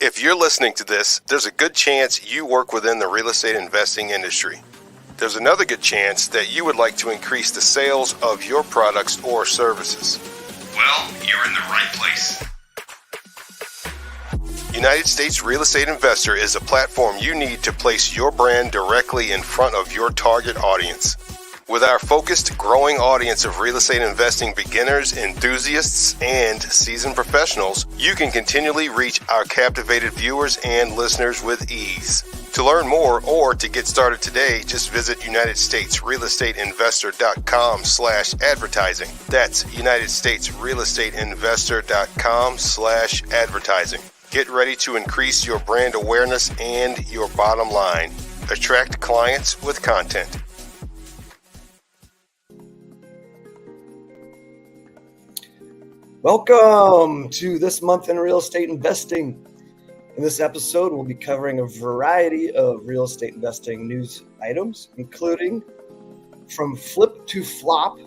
If you're listening to this, there's a good chance you work within the real estate investing industry. There's another good chance that you would like to increase the sales of your products or services. Well, you're in the right place. United States Real Estate Investor is a platform you need to place your brand directly in front of your target audience. With our focused, growing audience of real estate investing beginners, enthusiasts, and seasoned professionals, you can continually reach our captivated viewers and listeners with ease. To learn more or to get started today, just visit UnitedStatesRealEstateInvestor.com/advertising. That's UnitedStatesRealEstateInvestor.com/advertising. Get ready to increase your brand awareness and your bottom line. Attract clients with content. Welcome to This Month in Real Estate Investing. In this episode, we'll be covering a variety of real estate investing news items, including from flip to flop,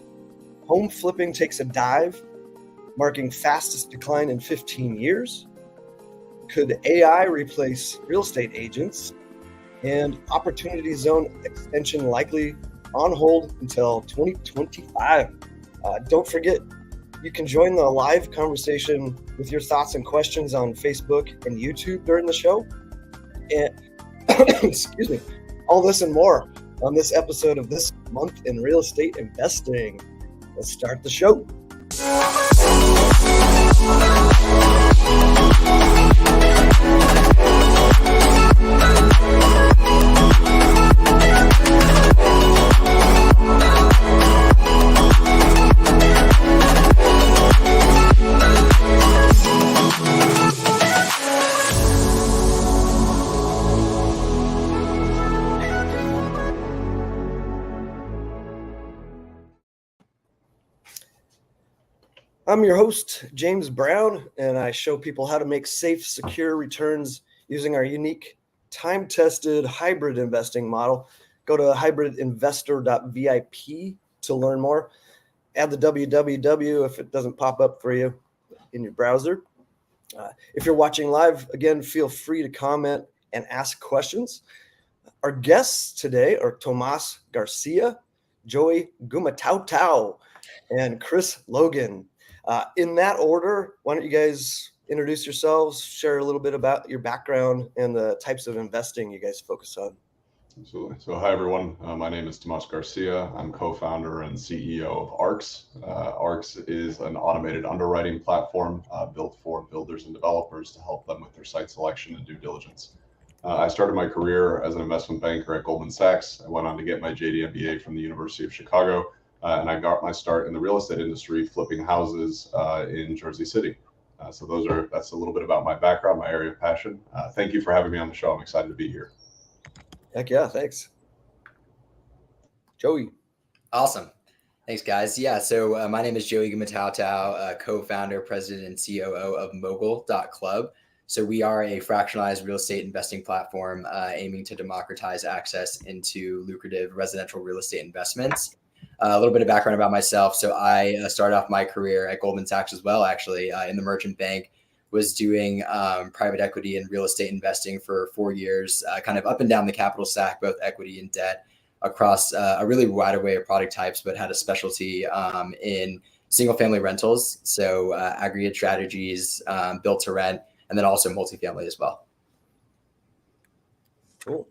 home flipping takes a dive, marking fastest decline in 15 years. Could AI replace real estate agents? And Opportunity Zone extension likely on hold until 2025. Don't forget, you can join the live conversation with your thoughts and questions on Facebook and YouTube during the show. And excuse me, all this and more on this episode of This Month in Real Estate Investing. Let's start the show. I'm your host, James Brown, and I show people how to make safe, secure returns using our unique, time-tested hybrid investing model. Go to hybridinvestor.vip to learn more. Add the www if it doesn't pop up for you in your browser. If you're watching live, again, feel free to comment and ask questions. Our guests today are Tomas Garcia, Joey Gumataotao, and Chris Logan. In that order, why don't you guys introduce yourselves, share a little bit about your background and the types of investing you guys focus on. Absolutely. So hi, everyone. My name is Tomas Garcia. I'm co-founder and CEO of ARCS. ARCS is an automated underwriting platform built for builders and developers to help them with their site selection and due diligence. I started my career as an investment banker at Goldman Sachs. I went on to get my JD MBA from the University of Chicago. And I got my start in the real estate industry flipping houses in Jersey City. That's a little bit about my background, my area of passion. Thank you for having me on the show. I'm excited to be here. Heck yeah, thanks. Joey. Awesome. Thanks, guys. Yeah, so my name is Joey Gumataotao, co-founder, president, and COO of Mogul.club. So we are a fractionalized real estate investing platform aiming to democratize access into lucrative residential real estate investments. A little bit of background about myself. So I started off my career at Goldman Sachs as well, actually, in the merchant bank, was doing private equity and real estate investing for 4 years, kind of up and down the capital stack, both equity and debt, across a really wide array of product types, but had a specialty in single family rentals. So aggregate strategies, built to rent, and then also multifamily as well. Cool.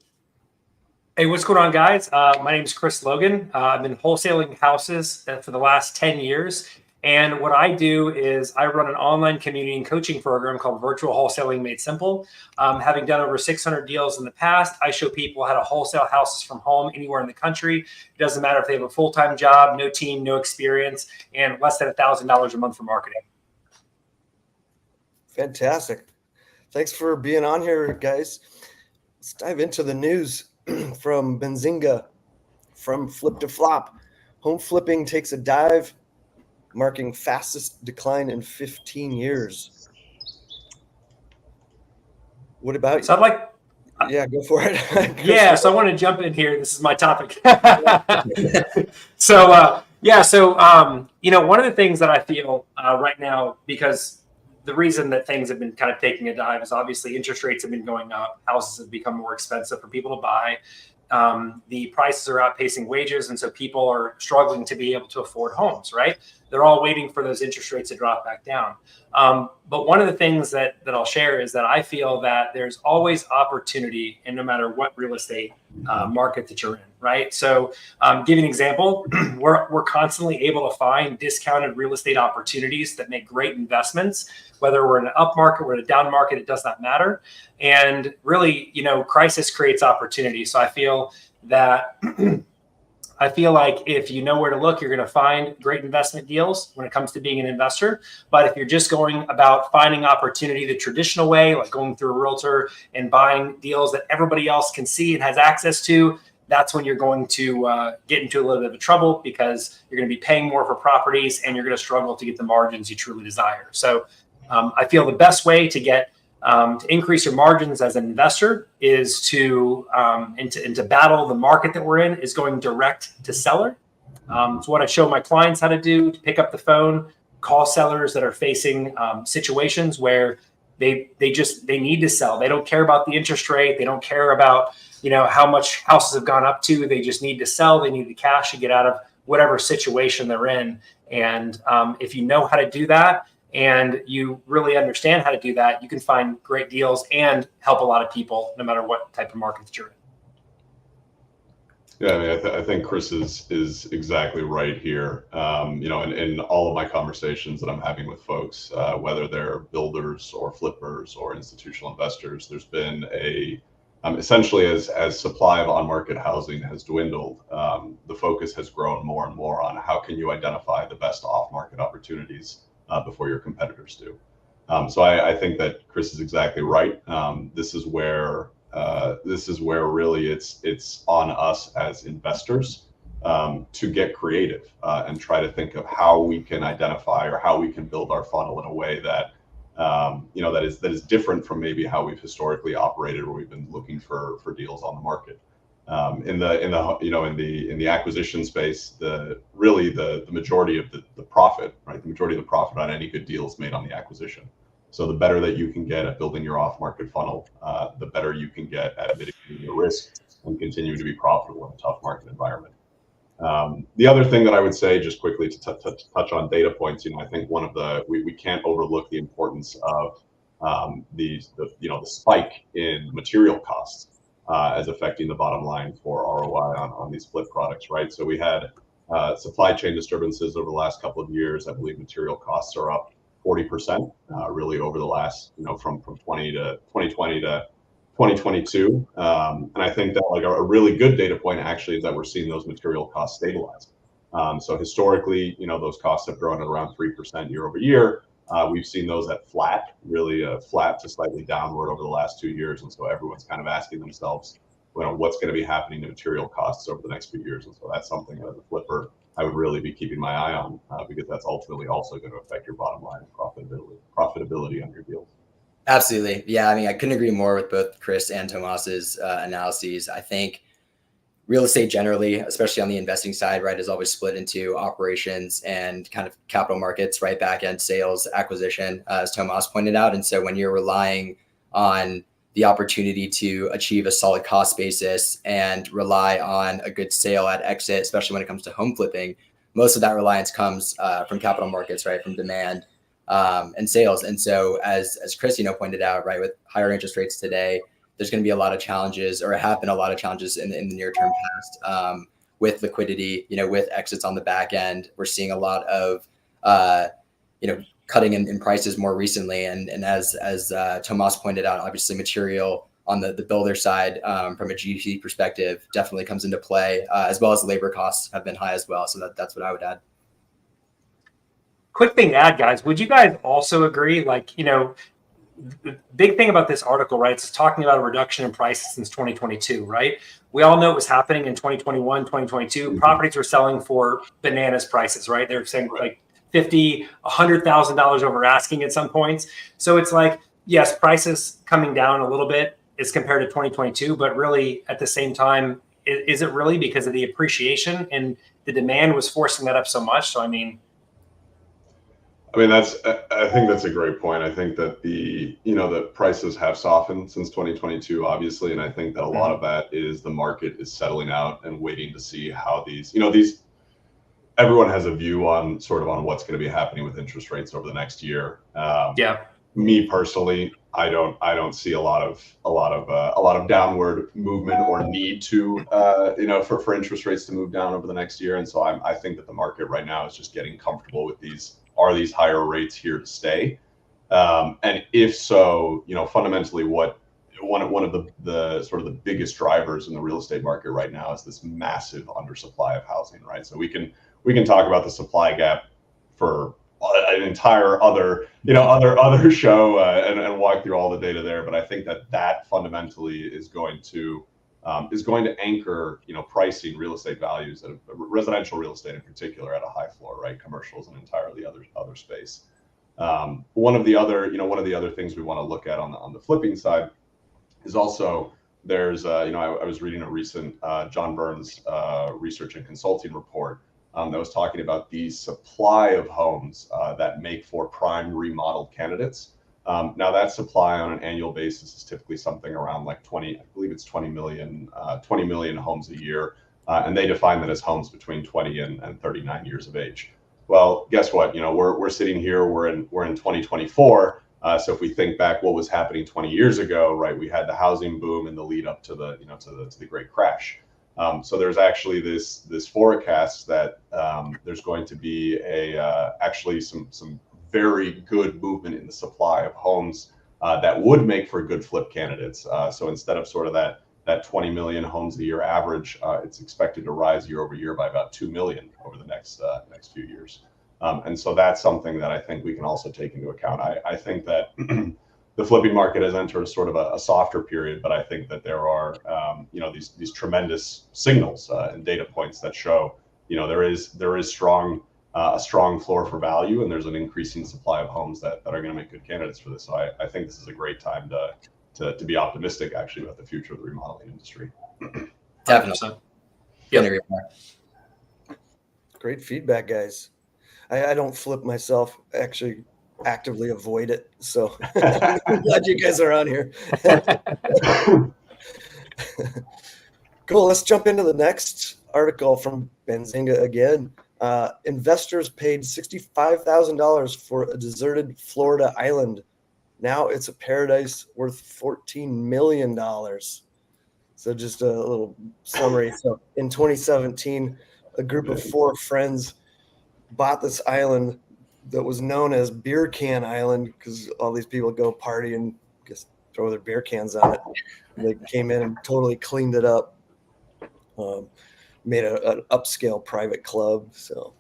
Hey, what's going on, guys? My name is Chris Logan. I've been wholesaling houses for the last 10 years. And what I do is I run an online community and coaching program called Virtual Wholesaling Made Simple. Having done over 600 deals in the past, I show people how to wholesale houses from home anywhere in the country. It doesn't matter if they have a full-time job, no team, no experience, and less than $1,000 a month for marketing. Fantastic. Thanks for being on here, guys. Let's dive into the news. From Benzinga, from flip to flop, home flipping takes a dive, marking fastest decline in 15 years. What about you? So I'd like... Yeah, go for it. Yeah, so I want to jump in here. This is my topic. So one of the things that I feel right now, because the reason that things have been kind of taking a dive is obviously interest rates have been going up. Houses have become more expensive for people to buy. The prices are outpacing wages. And so people are struggling to be able to afford homes, right? They're all waiting for those interest rates to drop back down. But one of the things that I'll share is that I feel that there's always opportunity in no matter what real estate market that you're in, right? So give you an example, we're constantly able to find discounted real estate opportunities that make great investments, whether we're in an up market, we're in a down market, it does not matter. And really, crisis creates opportunity. So I feel that like if you know where to look, you're going to find great investment deals when it comes to being an investor. But if you're just going about finding opportunity the traditional way, like going through a realtor and buying deals that everybody else can see and has access to, that's when you're going to get into a little bit of trouble, because you're going to be paying more for properties and you're going to struggle to get the margins you truly desire. So I feel the best way to get to increase your margins as an investor is to battle the market that we're in is going direct to seller. It's what I show my clients how to do: to pick up the phone, call sellers that are facing situations where they need to sell. They don't care about the interest rate. They don't care about how much houses have gone up to. They just need to sell. They need the cash to get out of whatever situation they're in. And if you know how to do that, and you really understand how to do that, you can find great deals and help a lot of people no matter what type of market that you're in. Yeah, I mean, I think Chris is exactly right here. In all of my conversations that I'm having with folks, whether they're builders or flippers or institutional investors, there's been essentially as supply of on-market housing has dwindled, the focus has grown more and more on how can you identify the best off-market opportunities before your competitors do. So I think that Chris is exactly right. This is where really it's on us as investors to get creative and try to think of how we can identify or how we can build our funnel in a way that that is different from maybe how we've historically operated, where we've been looking for deals on the market. In the acquisition space, the majority of the profit, right? The majority of the profit on any good deal is made on the acquisition. So the better that you can get at building your off-market funnel, the better you can get at mitigating your risk and continue to be profitable in a tough market environment. The other thing that I would say, just quickly to touch on data points, I think one of we can't overlook the importance of the spike in material costs as affecting the bottom line for ROI on these flip products, right? So we had supply chain disturbances over the last couple of years. I believe material costs are up 40%, really over the last, from 2020 to 2022. And I think that a really good data point actually is that we're seeing those material costs stabilize. So historically, those costs have grown at around 3% year over year. We've seen those at flat, really flat to slightly downward over the last 2 years. And so everyone's kind of asking themselves, what's going to be happening to material costs over the next few years? And so that's something as a flipper I would really be keeping my eye on, because that's ultimately also going to affect your bottom line profitability on your deals. Absolutely. Yeah. I mean, I couldn't agree more with both Chris and Tomas's analyses. I think real estate generally, especially on the investing side, right, is always split into operations and kind of capital markets, right, back end sales, acquisition, as Tomas pointed out. And so when you're relying on the opportunity to achieve a solid cost basis and rely on a good sale at exit, especially when it comes to home flipping, most of that reliance comes from capital markets, right, from demand and sales. And so as Chris, pointed out, right, with higher interest rates today, there's going to be a lot of challenges, or have been a lot of challenges in the near term past with liquidity, with exits on the back end. We're seeing a lot of, cutting in prices more recently. And as Tomas pointed out, obviously material on the builder side from a GC perspective definitely comes into play, as well as labor costs have been high as well. So that's what I would add. Quick thing to add, guys. Would you guys also agree, the big thing about this article, right, it's talking about a reduction in prices since 2022, right? We all know it was happening in 2021, 2022. Mm-hmm. Properties were selling for bananas prices, right? They're saying like $50,000, $100,000 over asking at some points. So it's like, yes, prices coming down a little bit as compared to 2022, but really at the same time, is it really because of the appreciation and the demand was forcing that up so much? So, I mean, I mean, I think that's a great point. I think that the prices have softened since 2022, obviously. And I think that a lot of that is the market is settling out and waiting to see how everyone has a view on what's going to be happening with interest rates over the next year. Me personally, I don't see a lot of downward movement or need to for interest rates to move down over the next year. And so I think that the market right now is just getting comfortable with these higher rates here to stay. And if so, fundamentally one of the sort of the biggest drivers in the real estate market right now is this massive undersupply of housing, right? So we can talk about the supply gap for an entire other show and walk through all the data there. But I think that fundamentally is going to anchor pricing real estate values, residential real estate in particular, at a high floor, right? Commercial is an entirely other space. One of the other things we want to look at on the flipping side is also there's I was reading a recent John Burns research and consulting report that was talking about the supply of homes that make for prime remodeled candidates. Now that supply on an annual basis is typically something around like 20 million homes a year. And they define that as homes between 20 and 39 years of age. Well, guess what? We're sitting here, we're in 2024. So if we think back what was happening 20 years ago, right, we had the housing boom and the lead up to the great crash. So there's actually this forecast that there's going to be actually some very good movement in the supply of homes that would make for good flip candidates. So instead of sort of that 20 million homes a year average, it's expected to rise year over year by about 2 million over the next few years. And so that's something that I think we can also take into account. I think that the flipping market has entered sort of a softer period, but I think that there are these tremendous signals and data points that show there is a strong floor for value, and there's an increasing supply of homes that are going to make good candidates for this. So I think this is a great time to be optimistic actually about the future of the remodeling industry. Definitely. Yep. Great feedback, guys. I don't flip myself, actually actively avoid it. So I'm glad you guys are on here. Cool. Let's jump into the next article from Benzinga again. Investors paid $65,000 for a deserted Florida island. Now it's a paradise worth $14 million. So just a little summary. So in 2017, a group of 4 friends bought this island that was known as Beer Can Island because all these people go party and just throw their beer cans on it. And they came in and totally cleaned it up, made an upscale private club. So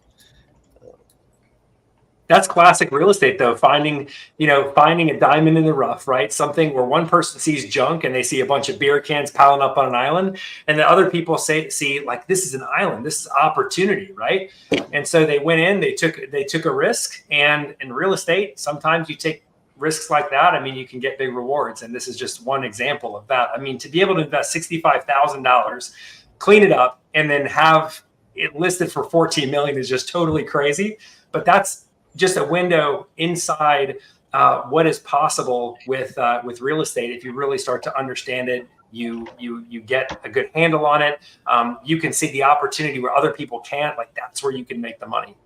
that's classic real estate, though. Finding a diamond in the rough, right? Something where one person sees junk and they see a bunch of beer cans piling up on an island, and the other people see like, this is an island, this is opportunity, right? And so they went in, they took a risk, and in real estate, sometimes you take risks like that. I mean, you can get big rewards, and this is just one example of that. I mean, to be able to invest $65,000, clean it up, and then have it listed for $14 million is just totally crazy. But that's just a window inside what is possible with real estate. If you really start to understand it, you get a good handle on it. You can see the opportunity where other people can't. Like, that's where you can make the money.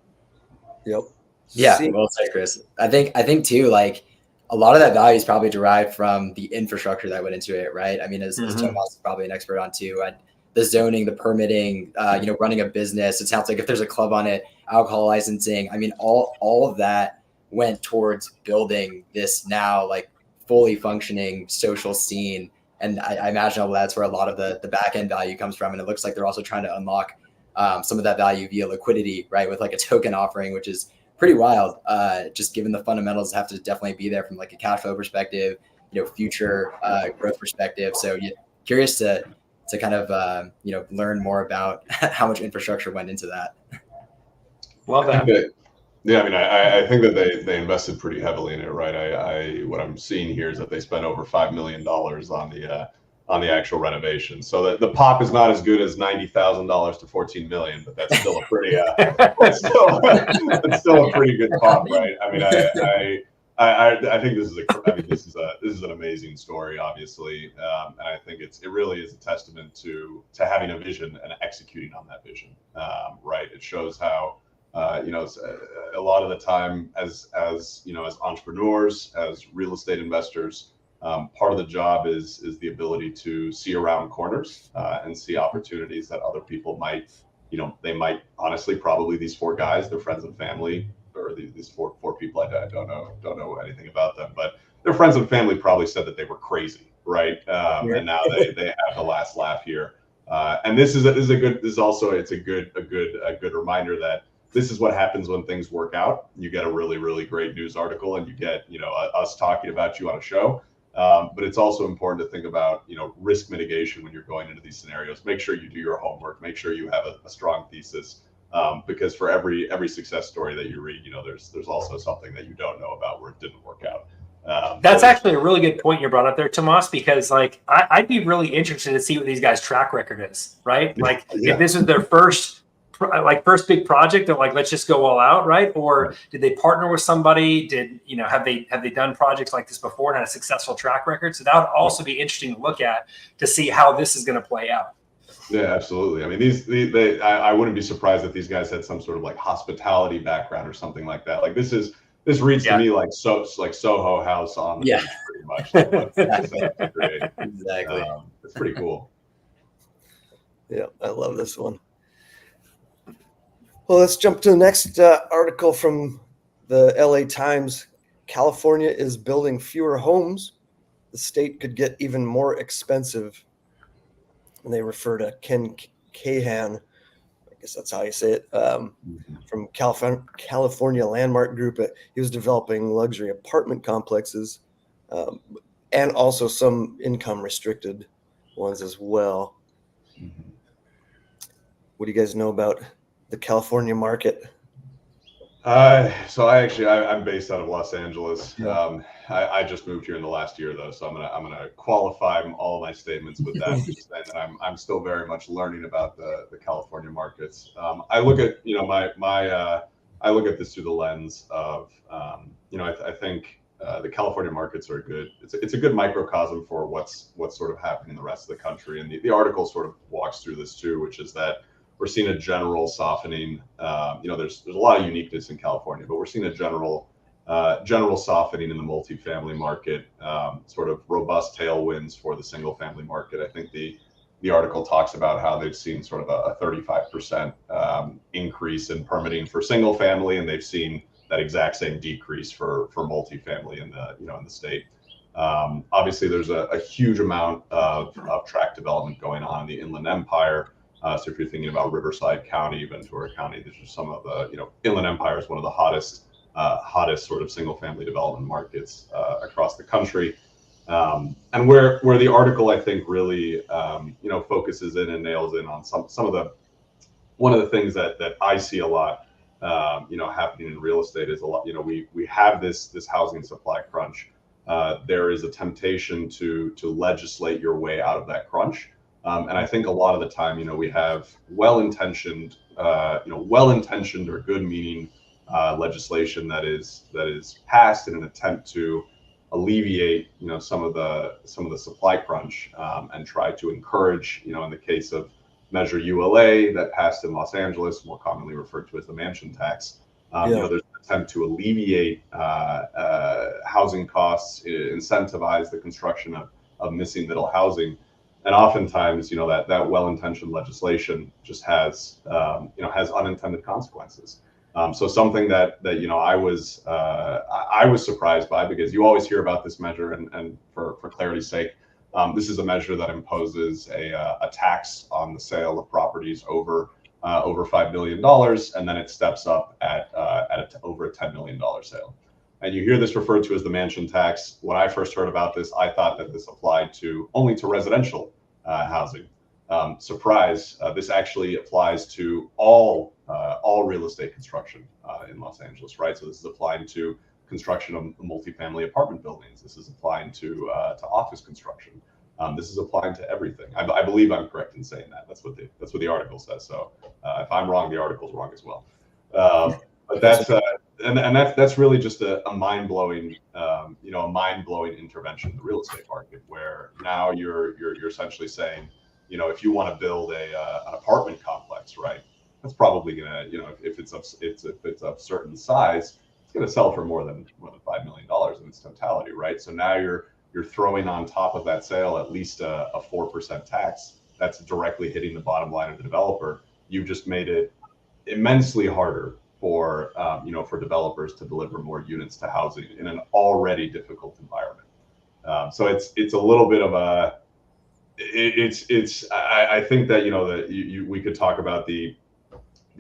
Yep. Yeah. Well said, Chris. I think too, like, a lot of that value is probably derived from the infrastructure that went into it, right? I mean, as Tomas is probably an expert on too, the zoning, the permitting, running a business. It sounds like if there's a club on it, alcohol licensing. I mean, all of that went towards building this now like fully functioning social scene. And I imagine that's where a lot of the back end value comes from. And it looks like they're also trying to unlock some of that value via liquidity, right? With like a token offering, which is pretty wild. Just given the fundamentals have to definitely be there from like a cash flow perspective, future growth perspective. So curious to kind of learn more about how much infrastructure went into that. Well done. Yeah, I mean, I think that they invested pretty heavily in it, right? What I'm seeing here is that they spent over $5 million on on the actual renovation. So the pop is not as good as $90,000 to $14 million, but that's still a pretty that's still a pretty good pop, right? I mean, I think this is an amazing story, obviously, and I think it really is a testament to having a vision and executing on that vision, right? It shows how a lot of the time as entrepreneurs, as real estate investors, part of the job is the ability to see around corners and see opportunities that other people might, they might honestly, probably these four guys, their friends and family, or these four people, I don't know anything about them, but their friends and family probably said that they were crazy, right? And now they have the last laugh here. And it's a good reminder that this is what happens when things work out. You get a really, really great news article, and you get us talking about you on a show. But it's also important to think about risk mitigation when you're going into these scenarios. Make sure you do your homework. Make sure you have a strong thesis, because for every success story that you read, there's also something that you don't know about where it didn't work out. That's actually a really good point you brought up there, Tomas, because I'd be really interested to see what these guys' track record is, right? Like if this is their first big project, they're like, let's just go all out, right? Or did they partner with somebody? Have they done projects like this before and had a successful track record? So that would also be interesting to look at to see how this is going to play out. Yeah, absolutely. I mean, I wouldn't be surprised if these guys had some sort of like hospitality background or something like that. Like this reads to me like Soho House on the beach, pretty much. Exactly. It's pretty cool. Yeah, I love this one. Well, let's jump to the next article from the LA Times. California is building fewer homes. The state could get even more expensive. And they refer to Ken Cahan, I guess that's how you say it, from California Landmark Group. He was developing luxury apartment complexes and also some income restricted ones as well. Mm-hmm. What do you guys know about the California market? So I'm based out of Los Angeles. Yeah. I just moved here in the last year though, so I'm gonna qualify all my statements with that. Just saying that I'm still very much learning about the California markets. I look at I look at this through the lens of I think the California markets are good. It's a good microcosm for what's sort of happening in the rest of the country, and the article sort of walks through this too, which is that we're seeing a general softening. There's a lot of uniqueness in California, but we're seeing a general softening in the multifamily market, sort of robust tailwinds for the single family market. I think the article talks about how they've seen sort of a 35% increase in permitting for single family, and they've seen that exact same decrease for multifamily in the state. Obviously, there's a huge amount of tract development going on in the Inland Empire. So if you're thinking about Riverside County, Ventura County, these are some of the, Inland Empire is one of the hottest sort of single family development markets across the country. And where the article, I think, really, focuses in and nails in on one of the things that I see a lot, happening in real estate is a lot, we have this housing supply crunch. There is a temptation to legislate your way out of that crunch. And I think a lot of the time, we have well-intentioned or good-meaning legislation that is passed in an attempt to alleviate, some of the supply crunch, and try to encourage, in the case of Measure ULA that passed in Los Angeles, more commonly referred to as the mansion tax. There's an attempt to alleviate housing costs, incentivize the construction of missing middle housing. And oftentimes, that well-intentioned legislation just has unintended consequences. So something that I was surprised by, because you always hear about this measure, and for clarity's sake, this is a measure that imposes a tax on the sale of properties over $5 million, and then it steps up at over a $10 million sale. And you hear this referred to as the mansion tax. When I first heard about this, I thought that this applied only to residential housing. Surprise! This actually applies to all real estate construction in Los Angeles, right? So this is applying to construction of multifamily apartment buildings. This is applying to office construction. This is applying to everything. I believe I'm correct in saying that. That's what the article says. So if I'm wrong, the article's wrong as well. But that's really just a mind-blowing a mind-blowing intervention in the real estate market, where now you're essentially saying, if you want to build an apartment complex, right, that's probably gonna, if it's of certain size, it's gonna sell for more than $5 million in its totality, right? So now you're throwing on top of that sale at least a 4% tax that's directly hitting the bottom line of the developer. You've just made it immensely harder for developers to deliver more units to housing in an already difficult environment. So it's a little bit of a I think that we could talk about the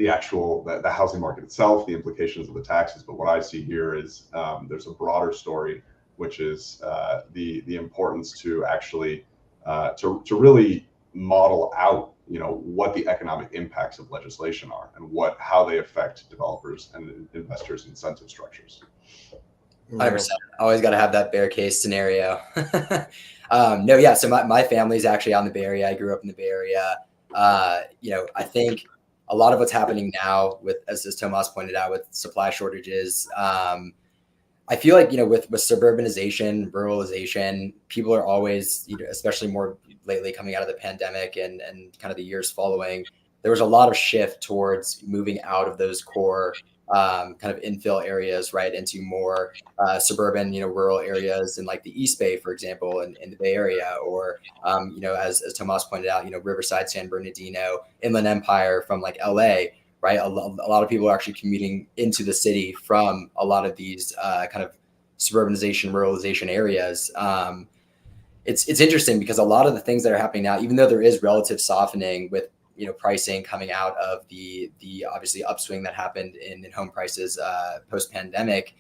actual the housing market itself, the implications of the taxes, but what I see here is there's a broader story, which is the importance to actually to really model out what the economic impacts of legislation are and how they affect developers and investors' incentive structures. 100%. Always got to have that bear case scenario. No, yeah. So my family's actually out in the Bay Area. I grew up in the Bay Area. I think a lot of what's happening now with, as Tomas pointed out, with supply shortages, I feel like, with suburbanization, ruralization, people are always, especially more lately coming out of the pandemic and kind of the years following, there was a lot of shift towards moving out of those core kind of infill areas, right, into more suburban, rural areas in like the East Bay, for example, in the Bay Area, or, as Tomas pointed out, Riverside, San Bernardino, Inland Empire from like LA, right? A lot of people are actually commuting into the city from a lot of these kind of suburbanization, ruralization areas. It's interesting because a lot of the things that are happening now, even though there is relative softening with pricing coming out of the obviously upswing that happened in home prices post pandemic,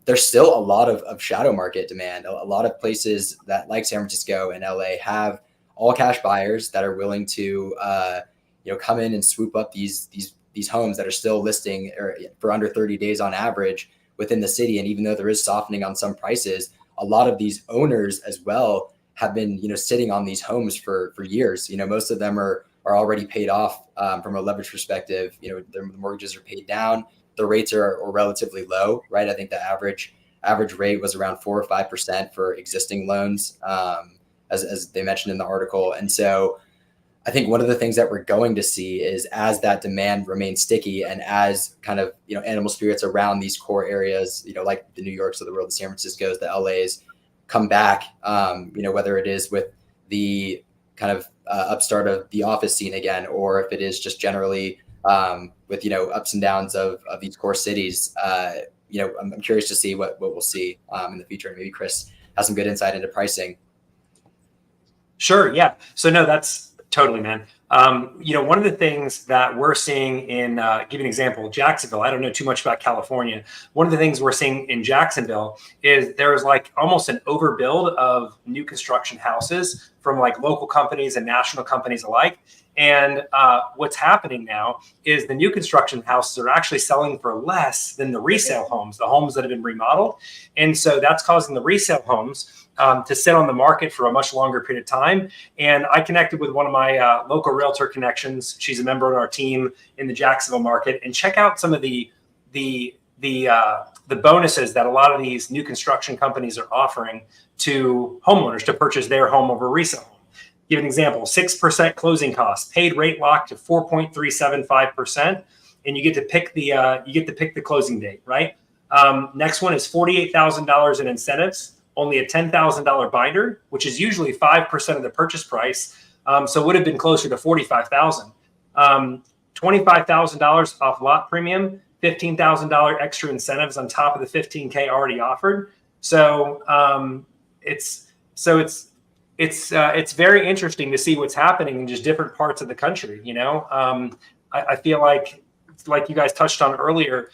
there's still a lot of shadow market demand. A lot of places that like San Francisco and LA have all cash buyers that are willing to come in and swoop up these homes that are still listing for under 30 days on average within the city. And even though there is softening on some prices, a lot of these owners as well have been, sitting on these homes for years. Most of them are already paid off from a leverage perspective. Their mortgages are paid down. The rates are relatively low, right? I think the average rate was around 4 or 5% for existing loans, as they mentioned in the article. And so I think one of the things that we're going to see is, as that demand remains sticky and as kind of, animal spirits around these core areas, like the New Yorks of the world, the San Franciscos, the LAs come back, whether it is with the kind of upstart of the office scene again, or if it is just generally with, ups and downs of these core cities, I'm curious to see what we'll see in the future. And maybe Chris has some good insight into pricing. Sure. Yeah. So no, that's totally, man. One of the things that we're seeing in, give an example, Jacksonville, I don't know too much about California. One of the things we're seeing in Jacksonville is there is like almost an overbuild of new construction houses from like local companies and national companies alike. And what's happening now is the new construction houses are actually selling for less than the resale homes, the homes that have been remodeled. And so that's causing the resale homes to sit on the market for a much longer period of time. And I connected with one of my local realtor connections. She's a member of our team in the Jacksonville market, and check out some of the bonuses that a lot of these new construction companies are offering to homeowners to purchase their home over resale home. Give an example: 6% closing costs, paid rate lock to 4.375%, and you get to pick the closing date. Right. Next one is $48,000 in incentives. Only a $10,000 binder, which is usually 5% of the purchase price. So it would have been closer to $45,000. $25,000 off lot premium, $15,000 extra incentives on top of the $15K already offered. So it's very interesting to see what's happening in just different parts of the country. I feel like you guys touched on earlier,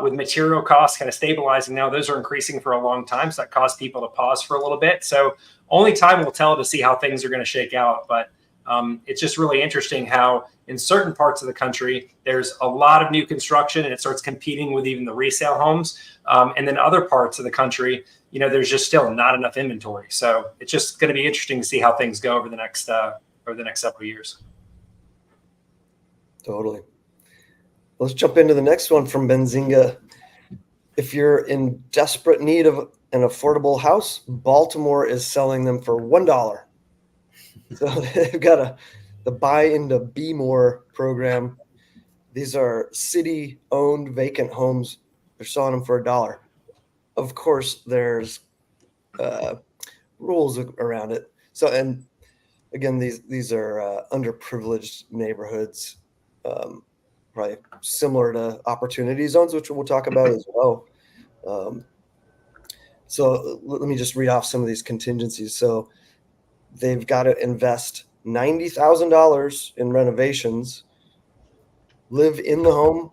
with material costs kind of stabilizing now, those are increasing for a long time. So that caused people to pause for a little bit. So only time will tell to see how things are going to shake out. But It's just really interesting how in certain parts of the country, there's a lot of new construction and it starts competing with even the resale homes. And then other parts of the country, there's just still not enough inventory. So it's just going to be interesting to see how things go over the next several years. Totally. Let's jump into the next one from Benzinga. If you're in desperate need of an affordable house, Baltimore is selling them for $1. So they've got the Buy into Be More program. These are city-owned vacant homes. They're selling them for $1. Of course, there's rules around it. So, and again, these are underprivileged neighborhoods, probably similar to opportunity zones, which we'll talk about as well. So let me just read off some of these contingencies. So they've got to invest $90,000 in renovations, live in the home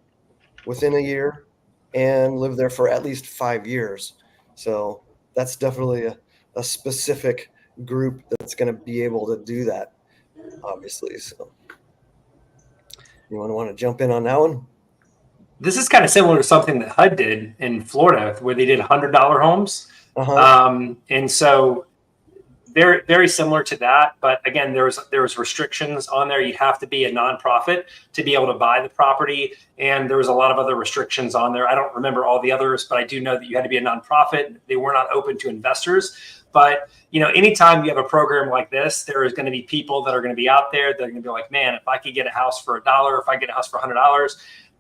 within a year, and live there for at least 5 years. So that's definitely a specific group that's going to be able to do that, obviously. So you want to jump in on that one? This is kind of similar to something that HUD did in Florida, where they did $100 homes. And so very, very similar to that. But again, there was restrictions on there. You'd have to be a nonprofit to be able to buy the property. And there was a lot of other restrictions on there. I don't remember all the others, but I do know that you had to be a nonprofit. They were not open to investors. But, anytime you have a program like this, there is going to be people that are going to be out there. They're going to be like, man, if I could get a house for $1, if I get a house for $100,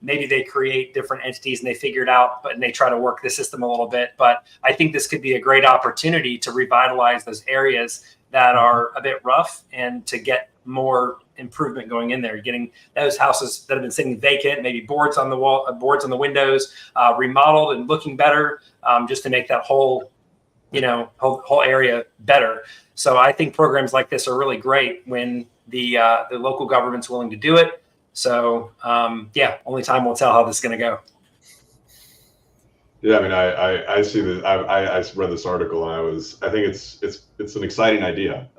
maybe they create different entities and they figure it out, and they try to work the system a little bit. But I think this could be a great opportunity to revitalize those areas that are a bit rough and to get more improvement going in there, getting those houses that have been sitting vacant, maybe boards on the wall, boards on the windows, remodeled and looking better, just to make that whole area better. So I think programs like this are really great when the local government's willing to do it. So only time will tell how this is going to go. Yeah, I mean, I see that. I read this article and I think it's an exciting idea.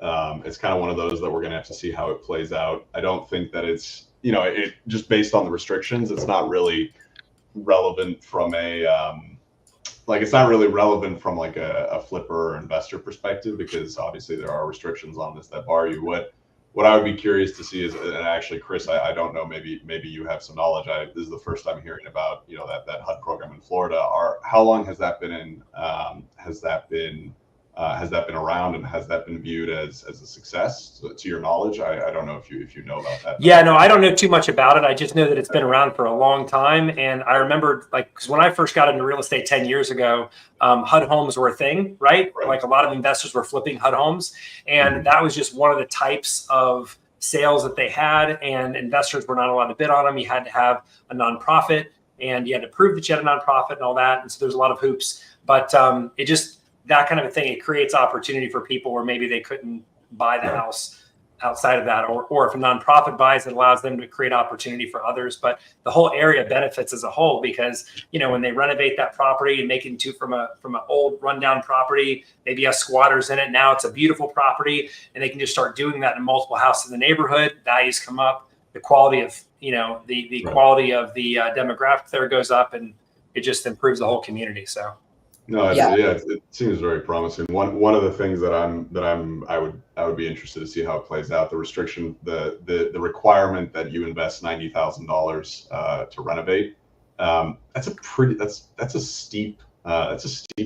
It's kind of one of those that we're going to have to see how it plays out. I don't think that it's it just based on the restrictions, it's not really relevant from it's not really relevant from like a flipper or investor perspective, because obviously there are restrictions on this that bar you. What I would be curious to see is, and actually, Chris, I don't know, maybe you have some knowledge. This is the first time hearing about that HUD program in Florida. How long has that been in? Has that been around, and has that been viewed as a success to your knowledge? I don't know if you know about that. Yeah, no, I don't know too much about it. I just know that it's been around for a long time. And I remember, because when I first got into real estate 10 years ago, HUD homes were a thing, right? Like a lot of investors were flipping HUD homes. And that was just one of the types of sales that they had. And investors were not allowed to bid on them. You had to have a nonprofit, and you had to prove that you had a nonprofit and all that. And so there's a lot of hoops. But that kind of a thing, it creates opportunity for people where maybe they couldn't buy the house outside of that, or if a nonprofit buys, it allows them to create opportunity for others. But the whole area benefits as a whole, because when they renovate that property and make it into from an old rundown property, maybe has squatters in it, now it's a beautiful property, and they can just start doing that in multiple houses in the neighborhood. Values come up, the quality of the quality of the demographic there goes up, and it just improves the whole community. So. No, it seems very promising. One of the things that I would be interested to see how it plays out. The restriction, the requirement that you invest $90,000 to renovate. That's a steep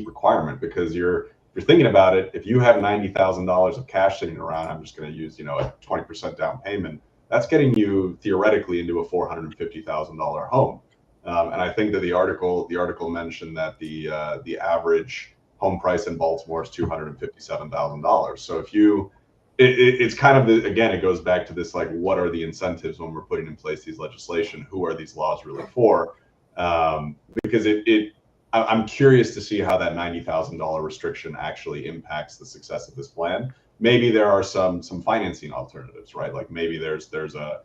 requirement, because you're thinking about it. If you have $90,000 of cash sitting around, I'm just going to use a 20% down payment. That's getting you theoretically into a $450,000 home. And I think that the article mentioned that the average home price in Baltimore is $257,000. So it's kind of again, it goes back to this, like, what are the incentives when we're putting in place these legislation? Who are these laws really for? Because I'm curious to see how that $90,000 restriction actually impacts the success of this plan. Maybe there are some financing alternatives, right? Like maybe there's a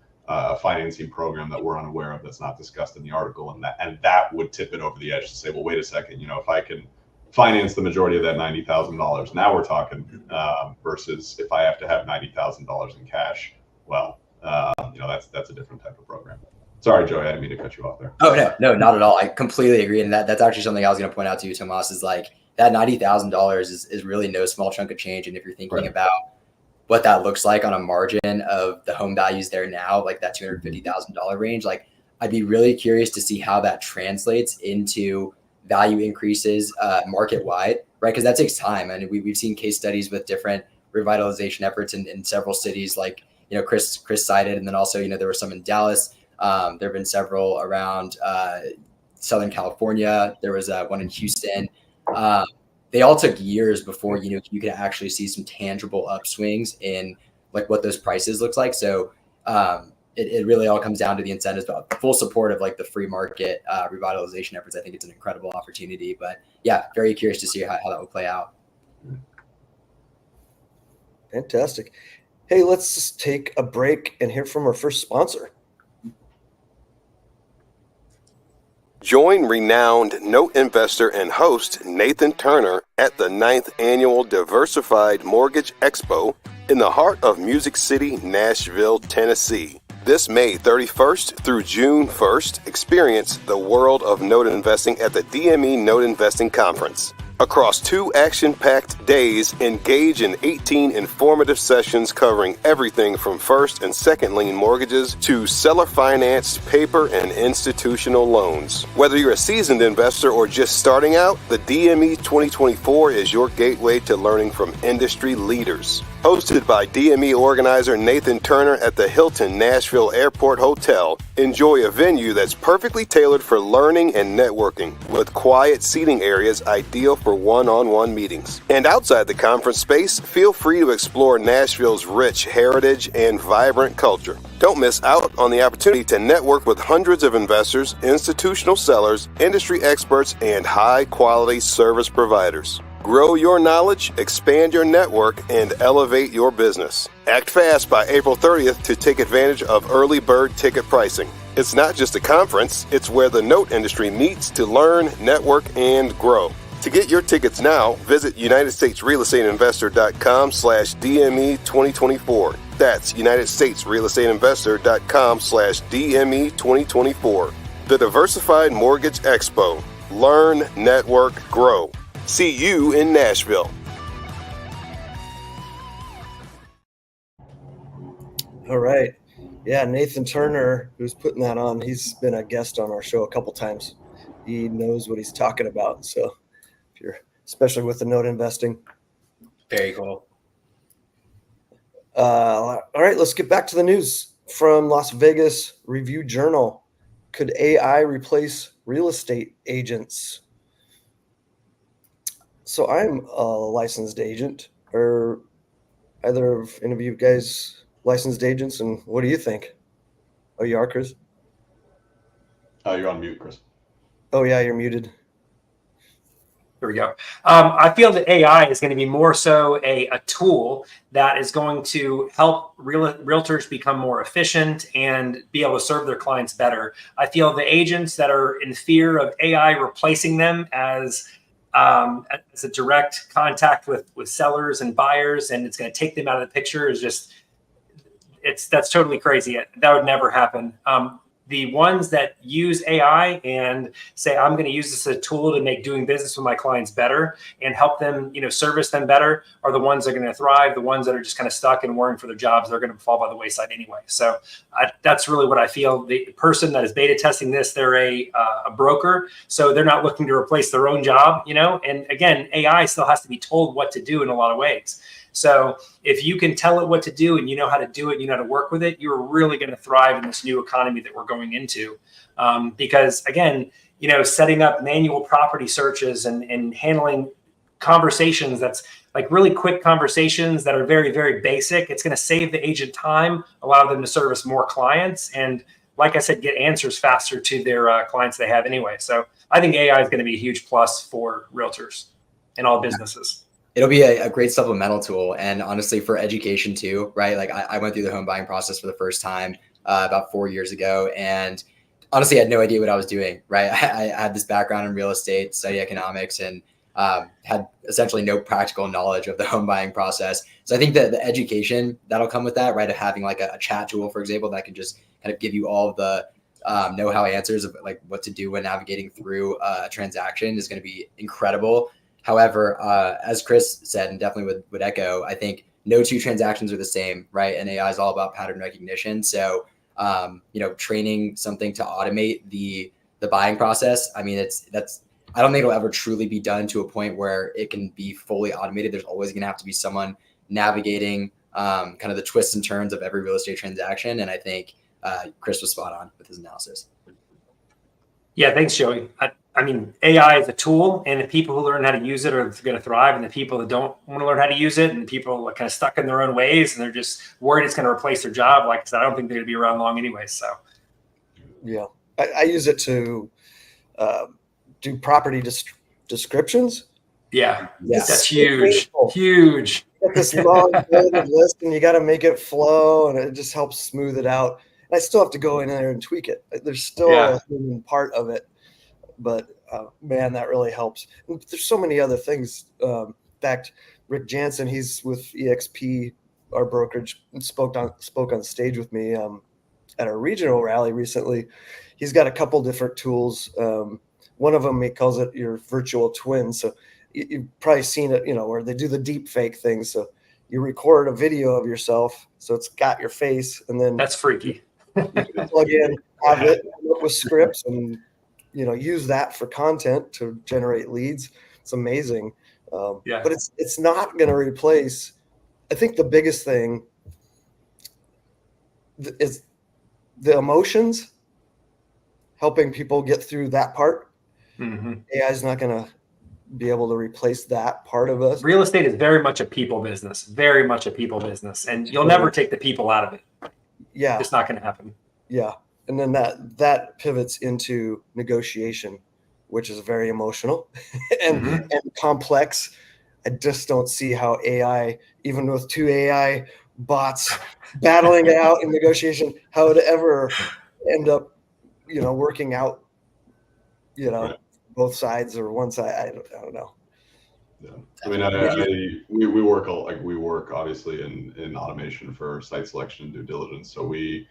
financing program that we're unaware of that's not discussed in the article, and that would tip it over the edge to say, well, wait a second, if I can finance the majority of that $90,000, now we're talking, versus if I have to have $90,000 in cash. well. That's a different type of program. Sorry, Joey, I didn't mean to cut you off there. Oh, no, not at all. I completely agree. And that's actually something I was going to point out to you, Tomas, is like that $90,000 is really no small chunk of change. And if you're thinking about what that looks like on a margin of the home values there now, like that $250,000 range, like I'd be really curious to see how that translates into value increases market wide, right? Because that takes time. And we've seen case studies with different revitalization efforts in several cities, like, Chris cited, and then also, there were some in Dallas. There have been several around Southern California. There was one in Houston. They all took years before, you could actually see some tangible upswings in like what those prices looks like. So it really all comes down to the incentives, but full support of like the free market revitalization efforts. I think it's an incredible opportunity, but yeah, very curious to see how that will play out. Fantastic. Hey, let's just take a break and hear from our first sponsor. Join renowned note investor and host Nathan Turner at the 9th Annual Diversified Mortgage Expo in the heart of Music City, Nashville, Tennessee. This May 31st through June 1st, experience the world of note investing at the DME Note Investing Conference. Across 2 action-packed days, engage in 18 informative sessions covering everything from first and second lien mortgages to seller-financed paper and institutional loans. Whether you're a seasoned investor or just starting out, the DME 2024 is your gateway to learning from industry leaders. Hosted by DME organizer Nathan Turner at the Hilton Nashville Airport Hotel, enjoy a venue that's perfectly tailored for learning and networking, with quiet seating areas ideal for one-on-one meetings. And outside the conference space, feel free to explore Nashville's rich heritage and vibrant culture. Don't miss out on the opportunity to network with hundreds of investors, institutional sellers, industry experts, and high-quality service providers. Grow your knowledge, expand your network, and elevate your business. Act fast by April 30th to take advantage of early bird ticket pricing. It's not just a conference, it's where the note industry meets to learn, network, and grow. To get your tickets now, visit UnitedStatesRealEstateInvestor.com/DME 2024. That's UnitedStatesRealEstateInvestor.com/DME 2024. The Diversified Mortgage Expo. Learn, network, grow. See you in Nashville. All right. Yeah, Nathan Turner, who's putting that on, he's been a guest on our show a couple times. He knows what he's talking about. So if you're, especially with the note investing. Very cool. All right, let's get back to the news from Las Vegas Review Journal. Could AI replace real estate agents? So I'm a licensed agent. Are either of any of you guys licensed agents? And what do you think? Oh, you are, Chris? You're on mute, Chris. Oh, yeah, you're muted. Here we go. I feel that AI is going to be more so a tool that is going to help realtors become more efficient and be able to serve their clients better. I feel the agents that are in fear of AI replacing them as a direct contact with sellers and buyers, and it's going to take them out of the picture, is just, that's totally crazy. That would never happen. The ones that use AI and say, I'm going to use this as a tool to make doing business with my clients better and help them, service them better, are the ones that are going to thrive. The ones that are just kind of stuck and worrying for their jobs, they're going to fall by the wayside anyway. So that's really what I feel. The person that is beta testing this, they're a broker. So they're not looking to replace their own job, and again, AI still has to be told what to do in a lot of ways. So if you can tell it what to do and you know how to do it, you know how to work with it, you're really going to thrive in this new economy that we're going into. Because again, setting up manual property searches and handling conversations, that's like really quick conversations that are very, very basic. It's going to save the agent time, allow them to service more clients, and like I said, get answers faster to their clients they have anyway. So I think AI is going to be a huge plus for realtors and all businesses. It'll be a great supplemental tool, and honestly for education too, right? Like I went through the home buying process for the first time about 4 years ago, and honestly I had no idea what I was doing, right? I had this background in real estate, study economics, and had essentially no practical knowledge of the home buying process. So I think that the education that'll come with that, right, of having like a chat tool, for example, that can just kind of give you all of the know-how answers of like what to do when navigating through a transaction is going to be incredible. However, as Chris said, and definitely would echo, I think no two transactions are the same, right? And AI is all about pattern recognition. So, training something to automate the buying process. I mean, I don't think it'll ever truly be done to a point where it can be fully automated. There's always going to have to be someone navigating kind of the twists and turns of every real estate transaction. And I think Chris was spot on with his analysis. Yeah, thanks, Joey. I mean, AI is a tool, and the people who learn how to use it are going to thrive, and the people that don't want to learn how to use it, and people are kind of stuck in their own ways, and they're just worried it's going to replace their job. Like I said, I don't think they're going to be around long anyway. So, yeah, I use it to do property descriptions. Yeah, Yes. That's huge. Painful. Huge. You get this long list, and you got to make it flow, and it just helps smooth it out. And I still have to go in there and tweak it. There's still a human part of it, but man, that really helps. And there's so many other things. In fact, Rick Jansen, he's with EXP, our brokerage, spoke on stage with me at our regional rally recently. He's got a couple different tools. One of them, he calls it your virtual twin. So you've probably seen it, where they do the deep fake thing. So you record a video of yourself, so it's got your face, and then That's freaky. you can plug in, have it with scripts, and use that for content to generate leads. It's amazing. But it's not going to replace. I think the biggest thing is the emotions, helping people get through that part. Mm-hmm. AI is not going to be able to replace that part of us. Real estate is very much a people business, and you'll never take the people out of it. Yeah, It's not going to happen. Yeah, and then that pivots into negotiation, which is very emotional and complex. I just don't see how AI, even with 2 AI bots battling it out in negotiation, how it ever end up, working out, Right. both sides or one side. I don't know. Yeah. I mean, we work obviously in automation for site selection and due diligence. So we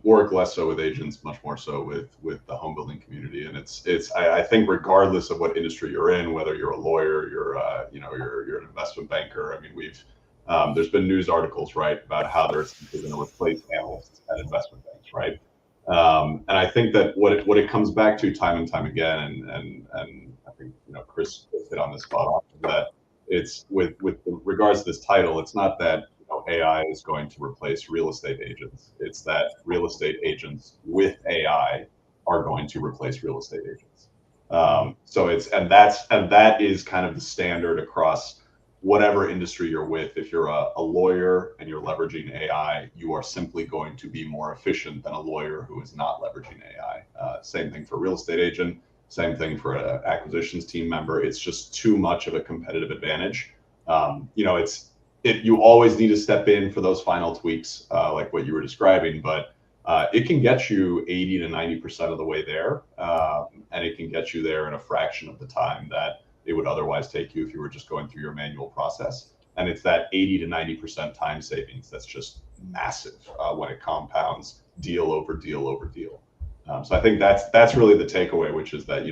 work less so with agents, much more so with the home building community. And I think regardless of what industry you're in, whether you're a lawyer, you're an investment banker. I mean, there's been news articles, right, about how they're going to replace analysts at investment banks, right? And I think that what it comes back to time and time again, and I think Chris hit on this spot on, that it's with regards to this title, it's not that AI is going to replace real estate agents. It's that real estate agents with AI are going to replace real estate agents. So that is kind of the standard across whatever industry you're with. If you're a lawyer and you're leveraging AI, you are simply going to be more efficient than a lawyer who is not leveraging AI. Same thing for real estate agent. Same thing for an acquisitions team member. It's just too much of a competitive advantage. You always need to step in for those final tweaks, like what you were describing, but it can get you 80 to 90% of the way there, and it can get you there in a fraction of the time that it would otherwise take you if you were just going through your manual process. And it's that 80 to 90% time savings that's just massive when it compounds deal over deal over deal. So I think that's really the takeaway, which is that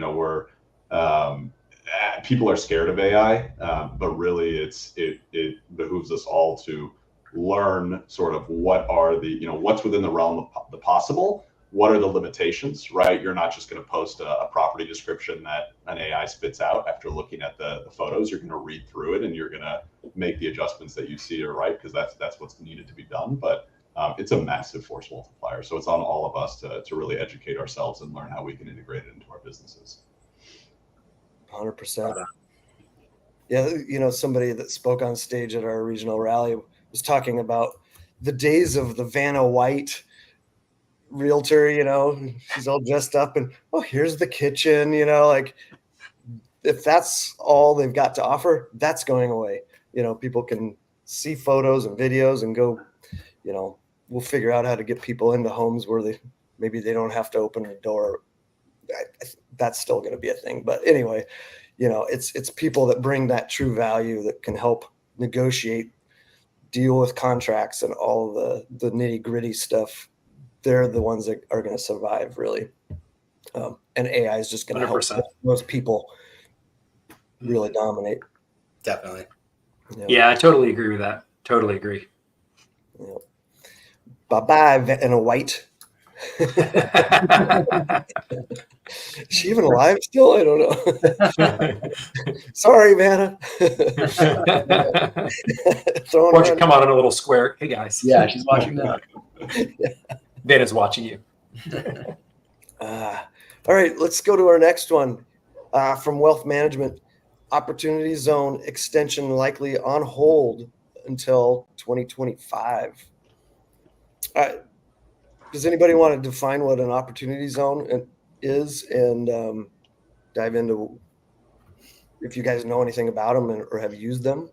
people are scared of AI, but really it behooves us all to learn sort of what are the, what's within the realm of the possible, what are the limitations, right? You're not just going to post a property description that an AI spits out after looking at the photos. You're going to read through it and you're going to make the adjustments that you see are right, because that's what's needed to be done. But it's a massive force multiplier. So it's on all of us to really educate ourselves and learn how we can integrate it into our businesses. 100%. Yeah, somebody that spoke on stage at our regional rally was talking about the days of the Vanna White realtor, she's all dressed up and, oh, here's the kitchen, like if that's all they've got to offer, that's going away. People can see photos and videos and go, we'll figure out how to get people into homes where maybe they don't have to open a door that's still going to be a thing. But anyway, it's people that bring that true value that can help negotiate, deal with contracts and all the nitty gritty stuff. They're the ones that are going to survive, really. And AI is just going to help 100%. most people really dominate. Definitely. Yeah, I totally agree with that. Totally agree. Yeah. Bye-bye, Vanna White. Is she even alive still? I don't know. Sorry, Vanna. Why don't you come on in a little square? Hey, guys. Yeah, she's watching now. Vanna's watching you. All right, let's go to our next one from Wealth Management. Opportunity Zone extension likely on hold until 2025. Does anybody want to define what an opportunity zone is and dive into if you guys know anything about them or have used them?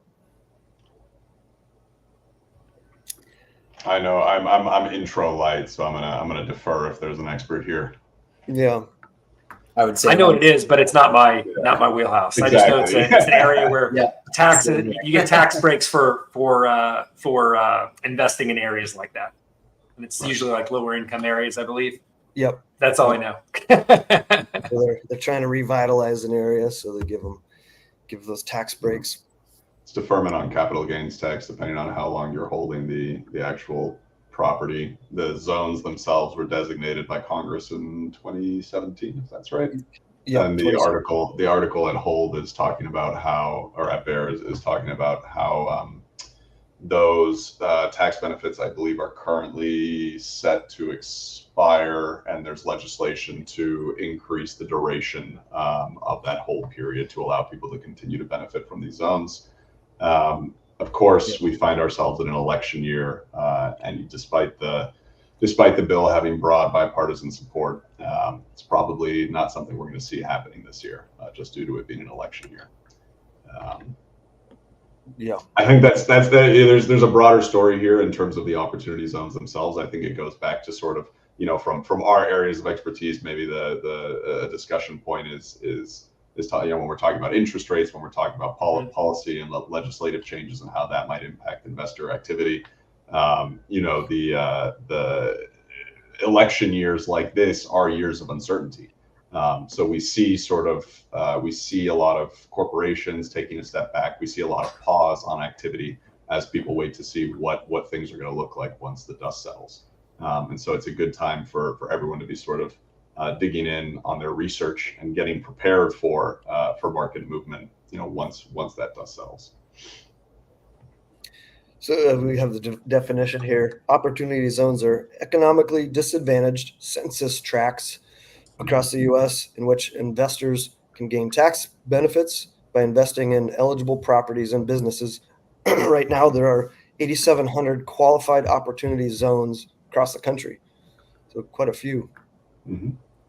I know I'm intro light, so I'm gonna defer if there's an expert here. Yeah, I would say I know what it is, but it's not my wheelhouse. Exactly. I just know it's an area where Yeah. you get tax breaks for investing in areas like that, and it's usually like lower income areas, I believe. Yep. That's all I know. So they're trying to revitalize an area, so they give those tax breaks. It's deferment on capital gains tax, depending on how long you're holding the actual property. The zones themselves were designated by Congress in 2017, if that's right. Yeah. And the article at Hold is talking about how, or at Bear is talking about how those tax benefits, I believe, are currently set to expire, and there's legislation to increase the duration of that hold period to allow people to continue to benefit from these zones. Of course, we find ourselves in an election year, and despite the bill having broad bipartisan support, it's probably not something we're going to see happening this year, just due to it being an election year. Yeah, I think there's a broader story here in terms of the opportunity zones themselves. I think it goes back to sort of, from our areas of expertise, maybe the discussion point is when we're talking about interest rates, when we're talking about policy and legislative changes and how that might impact investor activity. The election years like this are years of uncertainty. So we see a lot of corporations taking a step back. We see a lot of pause on activity as people wait to see what things are going to look like once the dust settles. And so it's a good time for everyone to be sort of digging in on their research and getting prepared for market movement, once that dust settles. So we have the definition here. Opportunity zones are economically disadvantaged census tracts across the U.S. in which investors can gain tax benefits by investing in eligible properties and businesses. Right now, there are 8,700 qualified opportunity zones across the country. So quite a few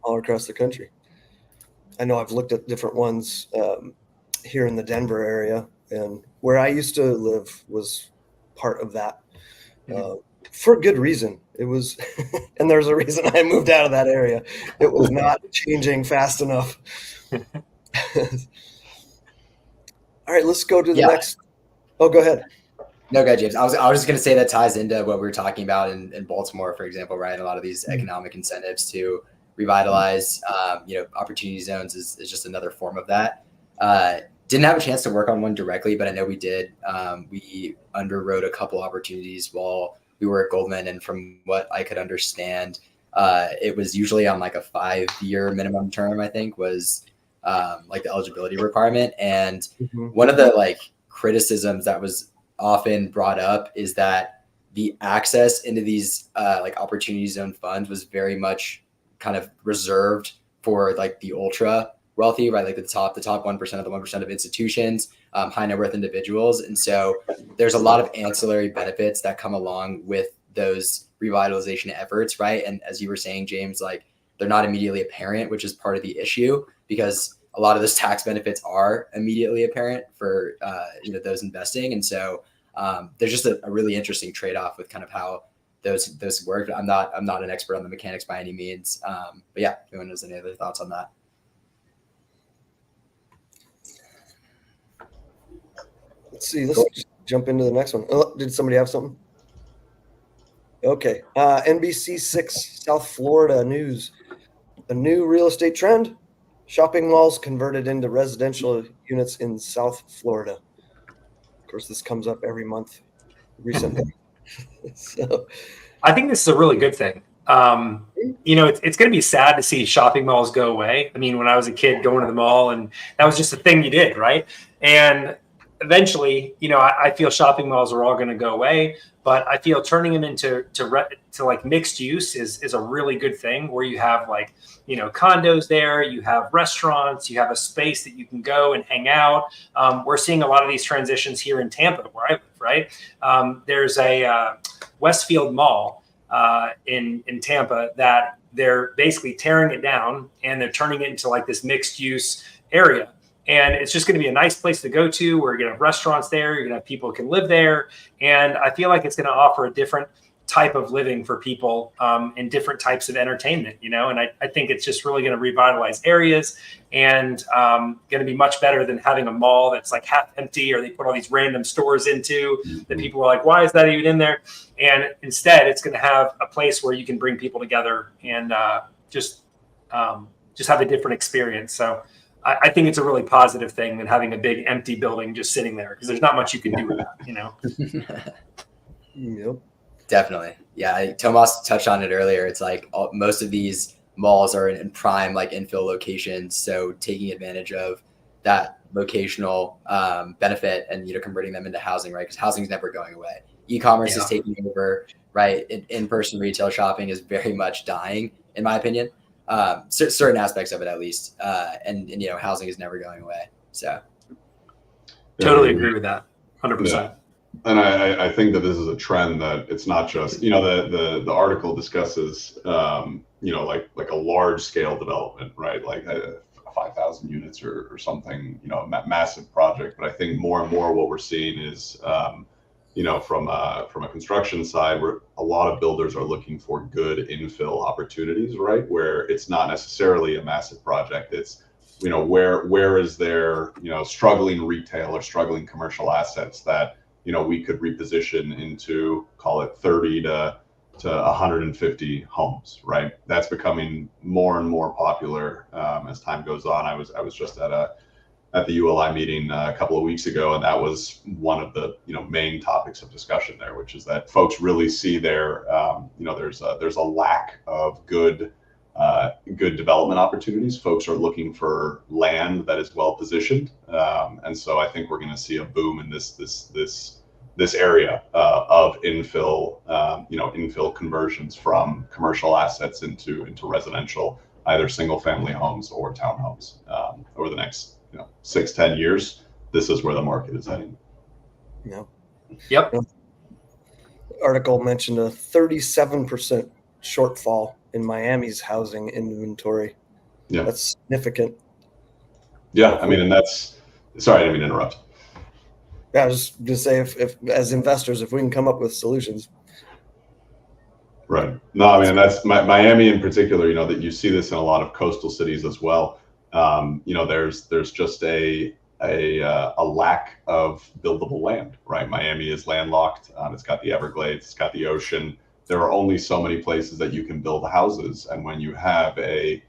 all across the country. I know I've looked at different ones here in the Denver area, and where I used to live was part of that for good reason. It was, and there's a reason I moved out of that area. It was not changing fast enough. All right, let's go to the next. Oh, go ahead. No, go ahead, James. I was just going to say that ties into what we were talking about in Baltimore, for example, right? A lot of these economic incentives to revitalize, opportunity zones is just another form of that. Didn't have a chance to work on one directly, but I know we did. We underwrote a couple opportunities while we were at Goldman, and from what I could understand, it was usually on like a 5-year minimum term, I think, was like the eligibility requirement. And one of the criticisms that was often brought up is that the access into these opportunity zone funds was very much kind of reserved for the ultra wealthy, right? Like the top 1% of the 1% of institutions, high net worth individuals. And so there's a lot of ancillary benefits that come along with those revitalization efforts, right? And as you were saying, James, they're not immediately apparent, which is part of the issue, because a lot of those tax benefits are immediately apparent for those investing. And so there's just a really interesting trade-off with kind of how those work. I'm not an expert on the mechanics by any means. But yeah, if anyone has any other thoughts on that. Let's see. Let's jump into the next one. Oh, did somebody have something? Okay. NBC6 South Florida news. A new real estate trend. Shopping malls converted into residential units in South Florida. Of course, this comes up every month recently. So I think this is a really good thing. It's going to be sad to see shopping malls go away. I mean, when I was a kid going to the mall, and that was just a thing you did, right? And eventually, I feel shopping malls are all going to go away, but I feel turning them into like mixed use is a really good thing, where you have like, condos there, you have restaurants, you have a space that you can go and hang out. We're seeing a lot of these transitions here in Tampa, where I live, right? There's a Westfield Mall in Tampa that they're basically tearing it down, and they're turning it into like this mixed use area. And it's just going to be a nice place to go to, where you're going to have restaurants there, you're going to have people who can live there. And I feel like it's going to offer a different type of living for people, and different types of entertainment, and I think it's just really going to revitalize areas, and going to be much better than having a mall that's like half empty, or they put all these random stores into that people are like, why is that even in there? And instead, it's going to have a place where you can bring people together and just have a different experience. So I think it's a really positive thing than having a big empty building just sitting there, because there's not much you can do with that, Yep. Definitely. Yeah. Tomas touched on it earlier. It's like most of these malls are in prime, like infill locations. So taking advantage of that locational benefit and, converting them into housing, right? Because housing is never going away. E-commerce is taking over, right? In-person retail shopping is very much dying, in my opinion. Certain aspects of it, at least. And housing is never going away. So totally agree with that. 100%. Yeah. And I think that this is a trend that it's not just, the article discusses, like a large scale development, right? Like 5,000 units or something, a massive project. But I think more and more what we're seeing is, from a construction side, where a lot of builders are looking for good infill opportunities, right? Where it's not necessarily a massive project. It's, where is there, struggling retail or struggling commercial assets that, we could reposition into, call it 30 to 150 homes, right? That's becoming more and more popular as time goes on. I was just at the ULI meeting a couple of weeks ago, and that was one of the main topics of discussion there, which is that folks really see there's a lack of good development opportunities. Folks are looking for land that is well positioned, and so I think we're going to see a boom in this area of infill, infill conversions from commercial assets into residential, either single family homes or townhomes. Over the next 6-10 years, this is where the market is heading. Yeah. Yep. Article mentioned a 37% shortfall in Miami's housing inventory. Yeah, that's significant. Yeah, I mean, and that's, sorry, I didn't mean to interrupt. Yeah, I was just to say, if as investors, if we can come up with solutions. Right. No, I mean, that's Miami in particular, that you see this in a lot of coastal cities as well. There's just a lack of buildable land, right? Miami is landlocked. It's got the Everglades, it's got the ocean. There are only so many places that you can build houses. And when you have a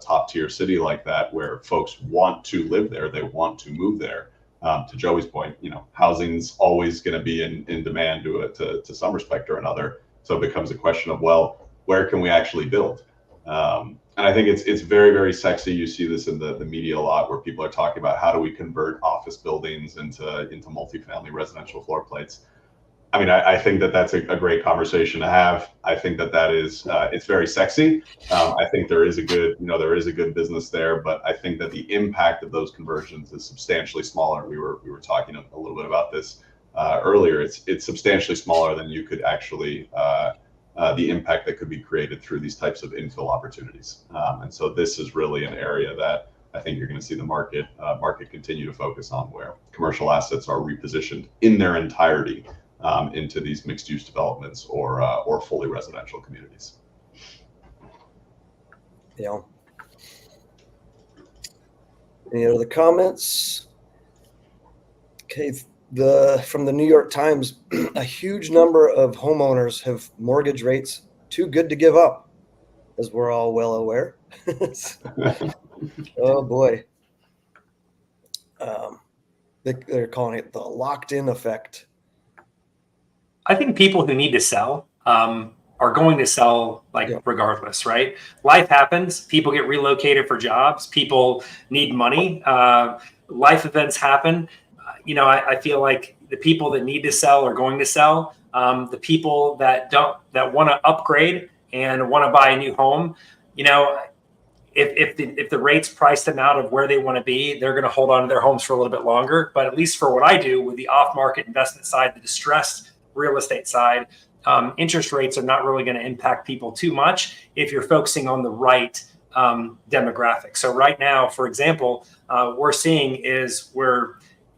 top tier city like that, where folks want to live there, they want to move there. To Joey's point, housing's always going to be in demand to some respect or another. So it becomes a question of, well, where can we actually build? And I think it's very, very sexy. You see this in the media a lot, where people are talking about how do we convert office buildings into multifamily residential floor plates. I mean, I think that's a great conversation to have. I think that is it's very sexy. I think there is a good business there, but I think that the impact of those conversions is substantially smaller. We were talking a little bit about this earlier. It's substantially smaller than you could actually the impact that could be created through these types of infill opportunities. And so this is really an area that I think you're going to see the market continue to focus on, where commercial assets are repositioned in their entirety. into these mixed-use developments or fully residential communities. Yeah. Any other comments? Okay, from the New York Times, a huge number of homeowners have mortgage rates too good to give up, as we're all well aware. Oh boy. They're calling it the locked-in effect. I think people who need to sell are going to sell regardless, right? Life happens. People get relocated for jobs. People need money. Life events happen. I feel like the people that need to sell are going to sell. The people that want to upgrade and want to buy a new home, if the rates price them out of where they want to be, they're going to hold on to their homes for a little bit longer. But at least for what I do with the off-market investment side, the distressed real estate side, interest rates are not really going to impact people too much if you're focusing on the right demographic. So right now, for example, we're seeing is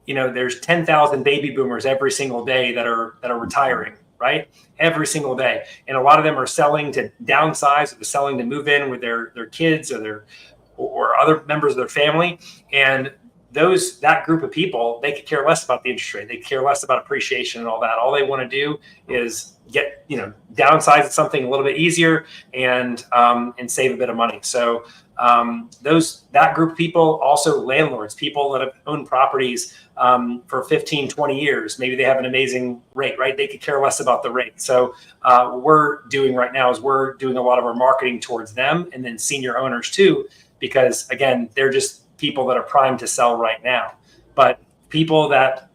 there's 10,000 baby boomers every single day that are retiring, right? Every single day. And a lot of them are selling to downsize, or selling to move in with their kids or other members of their family. And that group of people, they could care less about the interest rate. They care less about appreciation and all that. All they want to do is get, downsize something a little bit easier and save a bit of money. So that group of people, also landlords, people that have owned properties for 15, 20 years, maybe they have an amazing rate, right? They could care less about the rate. So what we're doing right now is we're doing a lot of our marketing towards them, and then senior owners too, because again, they're just people that are primed to sell right now. But people that,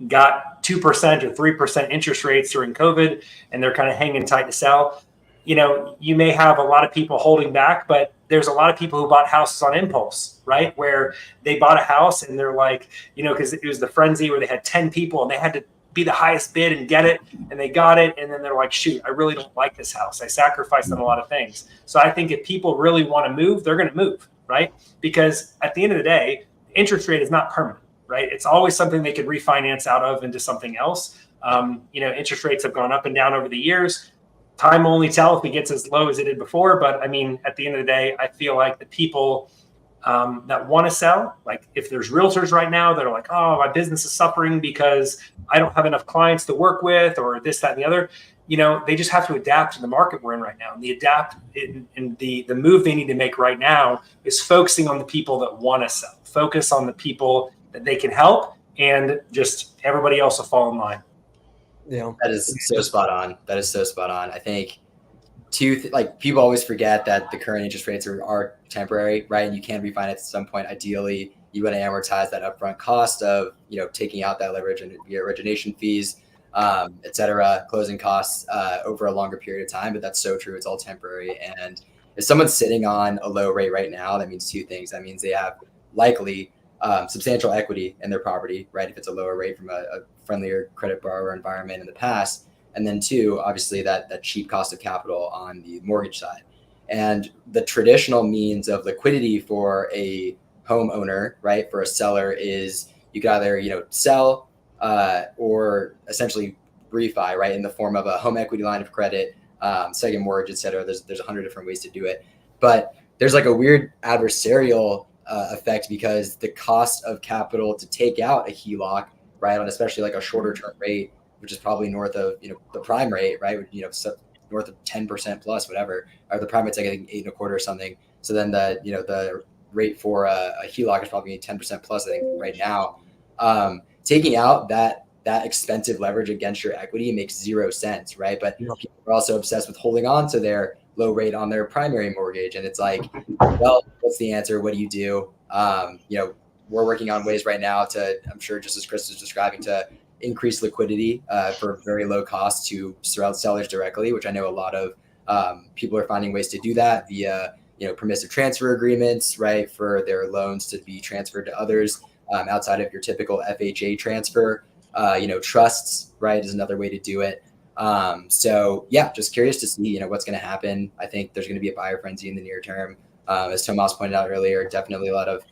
got 2% or 3% interest rates during COVID and they're kind of hanging tight to sell, you may have a lot of people holding back, but there's a lot of people who bought houses on impulse, right? Where they bought a house and they're like, because it was the frenzy where they had 10 people and they had to be the highest bid and get it, and they got it. And then they're like, shoot, I really don't like this house. I sacrificed on a lot of things. So I think if people really want to move, they're going to move, right? Because at the end of the day, interest rate is not permanent, right? It's always something they could refinance out of into something else. Interest rates have gone up and down over the years. Time will only tell if it gets as low as it did before. But I mean, at the end of the day, I feel like the people that want to sell, like if there's realtors right now that are like, oh, my business is suffering because I don't have enough clients to work with, or this, that, and the other, they just have to adapt to the market we're in right now. And the move they need to make right now is focusing on the people that want to sell, focus on the people that they can help, and just everybody else will fall in line. Yeah, that is so spot on. I think people always forget that the current interest rates are temporary, right? And you can refinance at some point. Ideally, you want to amortize that upfront cost of, taking out that leverage and origination fees, et cetera, closing costs over a longer period of time. But that's so true. It's all temporary. And if someone's sitting on a low rate right now, that means two things. That means they have likely substantial equity in their property, right? If it's a lower rate from a friendlier credit borrower environment in the past. And then two, obviously that cheap cost of capital on the mortgage side. And the traditional means of liquidity for a homeowner, right, for a seller is you could either, sell or essentially refi, right, in the form of a home equity line of credit, second mortgage, et cetera. There's 100 different ways to do it. But there's like a weird adversarial effect because the cost of capital to take out a HELOC, right, on especially like a shorter term rate, which is probably north of, the prime rate, right? North of 10% plus, whatever, or the prime rate's like, I think 8.25 or something. So then the rate for a HELOC is probably 10% plus, I think, right now. Taking out that expensive leverage against your equity makes zero sense, right? But people are also obsessed with holding on to their low rate on their primary mortgage. And it's like, well, what's the answer? What do you do? We're working on ways right now to, I'm sure just as Chris is describing, to increase liquidity for very low cost to sellers directly, which I know a lot of people are finding ways to do that via, permissive transfer agreements, right, for their loans to be transferred to others outside of your typical FHA transfer. Trusts, right, is another way to do it. So yeah, just curious to see, what's going to happen. I think there's going to be a buyer frenzy in the near term. As Tomas pointed out earlier, definitely a lot of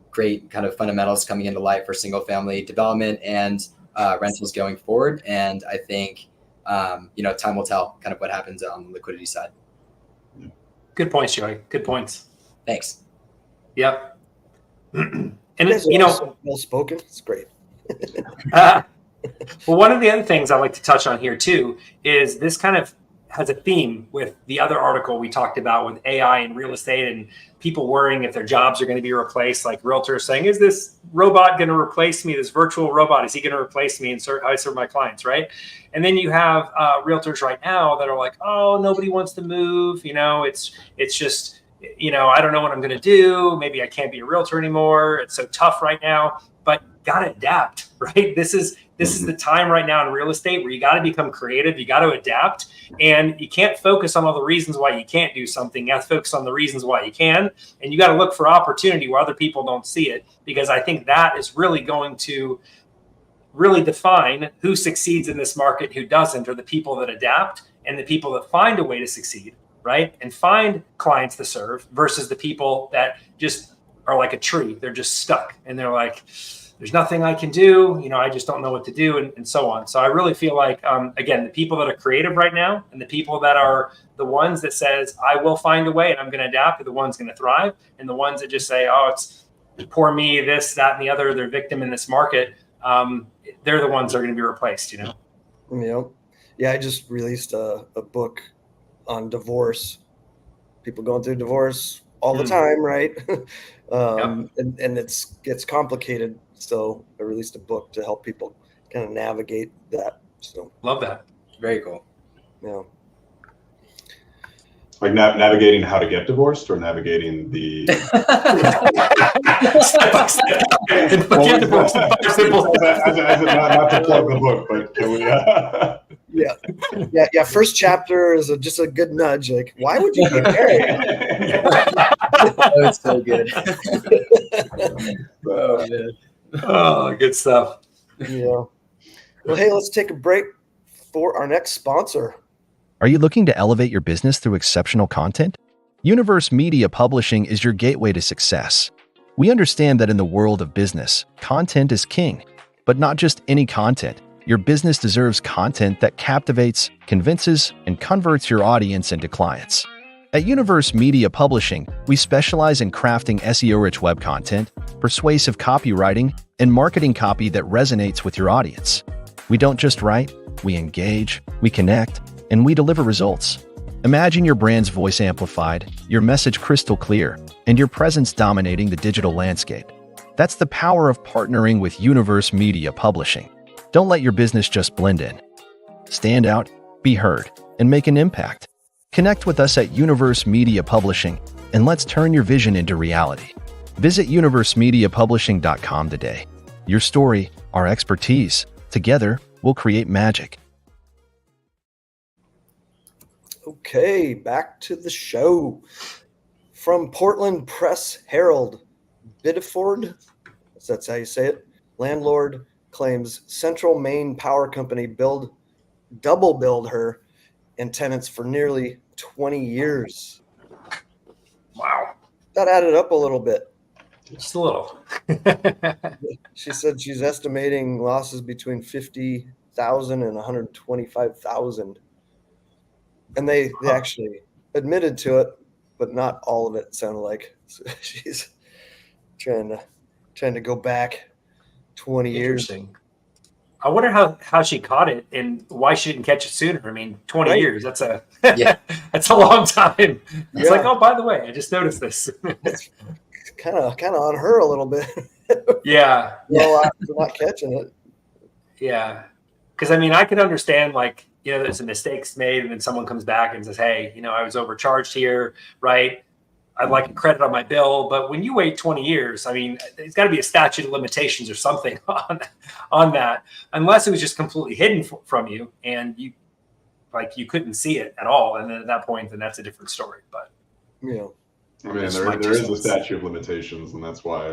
great kind of fundamentals coming into light for single family development and rentals going forward. And I think, time will tell kind of what happens on the liquidity side. Good points, Joey. Good points. Thanks. Yep. And so well spoken. It's great. Well, one of the other things I like to touch on here too is this kind of has a theme with the other article we talked about with AI and real estate and people worrying if their jobs are going to be replaced, like realtors saying, is this robot going to replace me? This virtual robot, is he going to replace me and I serve my clients, right? And then you have realtors right now that are like, oh, nobody wants to move. It's just, I don't know what I'm going to do. Maybe I can't be a realtor anymore. It's so tough right now, but got to adapt, right? This is the time right now in real estate where you got to become creative. You got to adapt, and you can't focus on all the reasons why you can't do something. You have to focus on the reasons why you can, and you got to look for opportunity where other people don't see it, because I think that is really going to really define who succeeds in this market, who doesn't, or the people that adapt and the people that find a way to succeed, right? And find clients to serve versus the people that just are like a tree. They're just stuck and they're like, there's nothing I can do. I just don't know what to do, and so on. So I really feel like, again, the people that are creative right now and the people that are the ones that says, I will find a way and I'm going to adapt, are the ones going to thrive. And the ones that just say, oh, it's poor me, this, that, and the other, they're victim in this market. They're the ones that are going to be replaced, Yeah, I just released a book on divorce. People going through divorce all the time, right? And it's complicated. So I released a book to help people kind of navigate that. So love that. Very cool. Yeah. Like navigating how to get divorced, or navigating the step by step. Not to plug the book, but can we? Yeah. First chapter is just a good nudge. Like, why would you get married? That's so good. Oh, man. Oh, good stuff. Yeah. Well, hey, let's take a break for our next sponsor. Are you looking to elevate your business through exceptional content? Universe Media Publishing is your gateway to success. We understand that in the world of business, content is king, but not just any content. Your business deserves content that captivates, convinces, and converts your audience into clients. At Universe Media Publishing, we specialize in crafting SEO-rich web content, persuasive copywriting, and marketing copy that resonates with your audience. We don't just write, we engage, we connect, and we deliver results. Imagine your brand's voice amplified, your message crystal clear, and your presence dominating the digital landscape. That's the power of partnering with Universe Media Publishing. Don't let your business just blend in. Stand out, be heard, and make an impact. Connect with us at Universe Media Publishing, and let's turn your vision into reality. Visit universemediapublishing.com today. Your story, our expertise. Together, we'll create magic. Okay, back to the show. From Portland Press Herald, Biddeford, that's how you say it, landlord claims Central Maine Power Company double billed her and tenants for nearly 20 years. Wow. That added up a little bit. Just a little. She said she's estimating losses between $50,000 and $125,000. And they actually admitted to it, but not all of it sounded like. So she's trying to go back 20 years. Interesting. I wonder how she caught it and why she didn't catch it sooner. I mean, 20 years, that's a that's a long time. It's like, oh, by the way, I just noticed this. It's kind of on her a little bit. Yeah. For not catching it. Yeah. Because, I mean, I could understand, like, there's some mistakes made and then someone comes back and says, hey, I was overcharged here, right? I'd like a credit on my bill. But when you wait 20 years, I mean, there's got to be a statute of limitations or something on that, unless it was just completely hidden from you and you couldn't see it at all. And then at that point, then that's a different story. But yeah. I mean, there is a statute of limitations, and that's why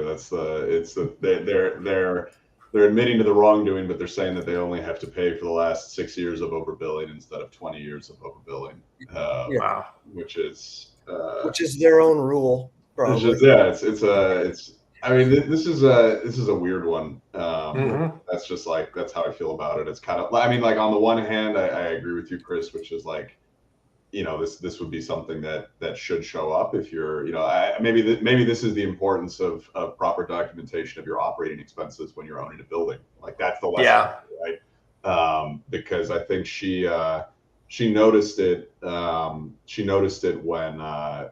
they're admitting to the wrongdoing, but they're saying that they only have to pay for the last 6 years of overbilling instead of 20 years of overbilling. Which is their own rule. Probably. It's I mean, this is a weird one. That's just like, that's how I feel about it. It's kind of, I mean, like on the one hand, I agree with you, Chris, which is like, this would be something that should show up if you're, maybe this is the importance of proper documentation of your operating expenses when you're owning a building. Like that's the lesson, right? Because I think she noticed it. She noticed it when there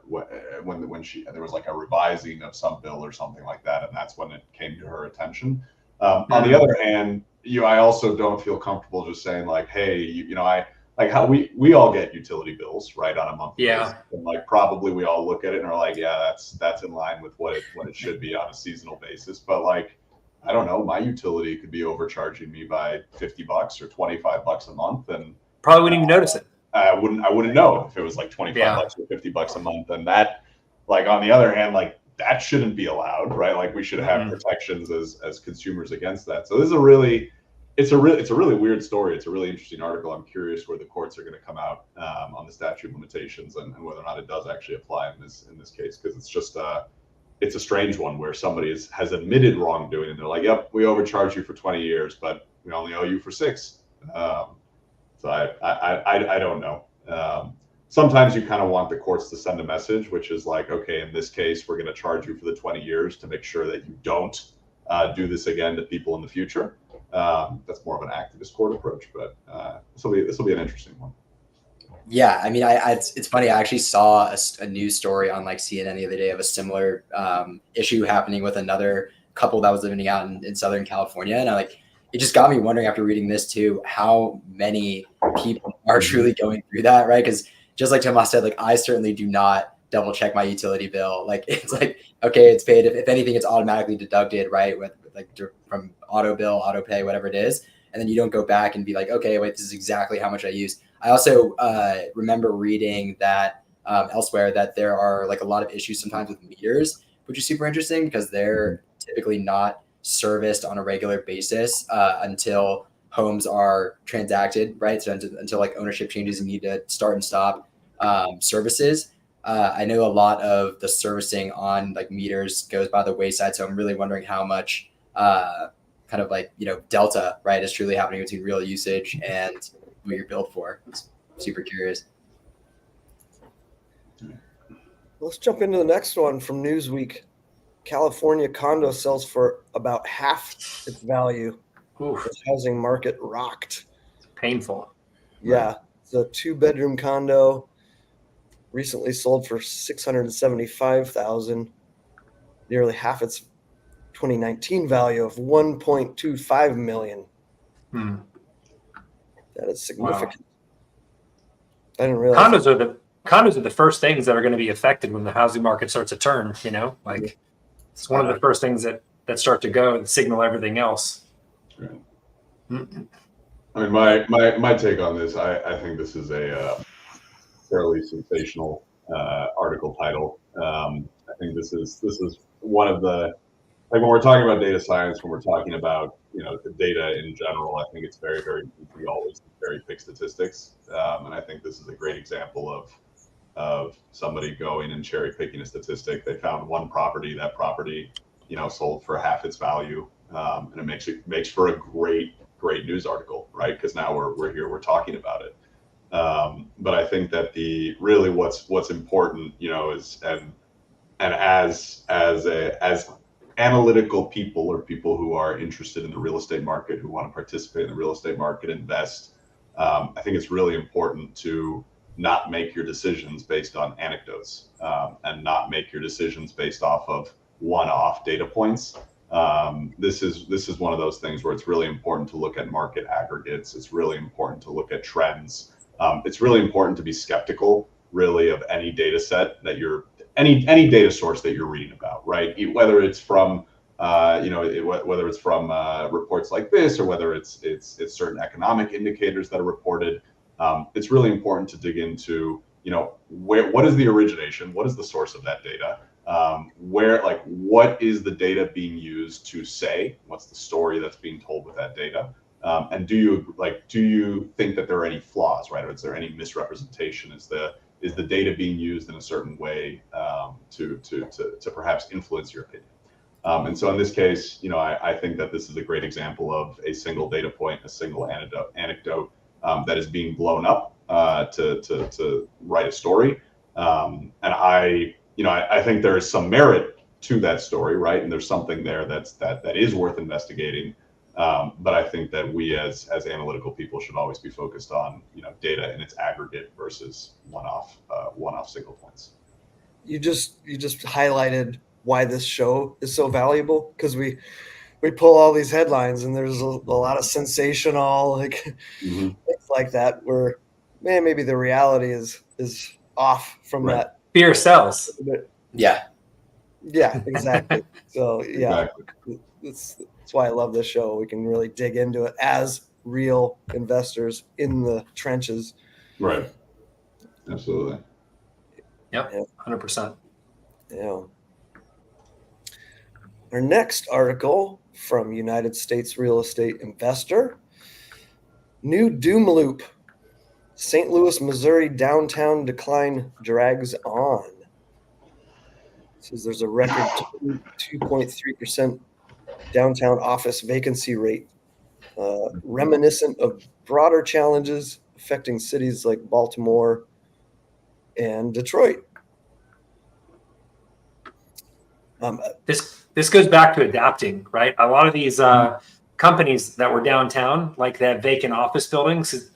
was like a revising of some bill or something like that, and that's when it came to her attention. On the other hand, I also don't feel comfortable just saying like, hey, I like how we all get utility bills, right, on a monthly basis. And like probably we all look at it and are like, yeah, that's in line with what it should be on a seasonal basis. But like, I don't know, my utility could be overcharging me by $50 or $25 a month, and probably wouldn't even notice it. I wouldn't know if it was like $25 or $50 a month. And that, like, on the other hand, like that shouldn't be allowed, right? Like we should have protections as consumers against that. So this is it's a really weird story. It's a really interesting article. I'm curious where the courts are going to come out on the statute of limitations and whether or not it does actually apply in this case, because it's just it's a strange one where somebody has admitted wrongdoing and they're like, yep, we overcharged you for 20 years, but we only owe you for 6. So I don't know. Sometimes you kind of want the courts to send a message, which is like, okay, in this case, we're going to charge you for the 20 years to make sure that you don't do this again to people in the future. That's more of an activist court approach, but this will be an interesting one. Yeah, I mean, it's funny. I actually saw a news story on like CNN the other day of a similar issue happening with another couple that was living out in Southern California, and it just got me wondering after reading this too, how many people are truly going through that, right? Because just like Tomas said, like I certainly do not double check my utility bill. Like it's like, okay, it's paid. If anything, it's automatically deducted, right? With like from auto bill, auto pay, whatever it is. And then you don't go back and be like, okay, wait, this is exactly how much I use. I also remember reading that elsewhere that there are like a lot of issues sometimes with meters, which is super interesting because they're typically not serviced on a regular basis until homes are transacted, right? So until like ownership changes and need to start and stop services. I know a lot of the servicing on like meters goes by the wayside. So I'm really wondering how much kind of like, delta, right, is truly happening between real usage and what you're billed for. I'm super curious. Let's jump into the next one from Newsweek. California condo sells for about half its value. The housing market rocked. It's painful. Yeah. It's a 2-bedroom condo recently sold for $675,000, nearly half its 2019 value of $1.25 million. That is significant. Wow. I didn't realize condos are the first things that are going to be affected when the housing market starts to turn, like it's one of the first things that start to go and signal everything else. Right. I mean, my take on this, I think this is a fairly sensational article title. I think this is one of the, like when we're talking about data science, when we're talking about the data in general, I think it's very, very easy always to cherry pick statistics, and I think this is a great example of somebody going and cherry picking a statistic. They found one property, that property sold for half its value, and it makes for a great news article, right? Because now we're here, we're talking about it. But I think that really what's important, is and as analytical people or people who are interested in the real estate market, who want to participate in the real estate market, invest, I think it's really important to not make your decisions based on anecdotes, and not make your decisions based off of one-off data points. This is one of those things where it's really important to look at market aggregates. It's really important to look at trends. It's really important to be skeptical, really, of any data set that any data source that you're reading about, right? Whether it's from whether it's from reports like this, or whether it's certain economic indicators that are reported. It's really important to dig into what is the origination, what is the source of that data, what is the data being used to say, what's the story that's being told with that data. And do you think that there are any flaws, right? Or is there any misrepresentation? Is the data being used in a certain way to perhaps influence your opinion? And so in this case, I think that this is a great example of a single data point, a single anecdote that is being blown up to write a story. And I think there is some merit to that story, right? And there's something there that is worth investigating. But I think that we as analytical people should always be focused on data in its aggregate versus one-off single points. You just highlighted why this show is so valuable, because we pull all these headlines and there's a lot of sensational things like that where maybe the reality is off from Right. that. Fear sells. Yeah. Yeah, exactly. So yeah, Exactly. that's why I love this show. We can really dig into it as real investors in the trenches. Right. Absolutely. Yep. Yeah. 100%. Yeah. Our next article from United States Real Estate Investor: new doom loop. St. Louis, Missouri downtown decline drags on. It says there's a record 2.3% downtown office vacancy rate, reminiscent of broader challenges affecting cities like Baltimore and Detroit. This goes back to adapting, right? A lot of these companies that were downtown, like they have vacant office buildings,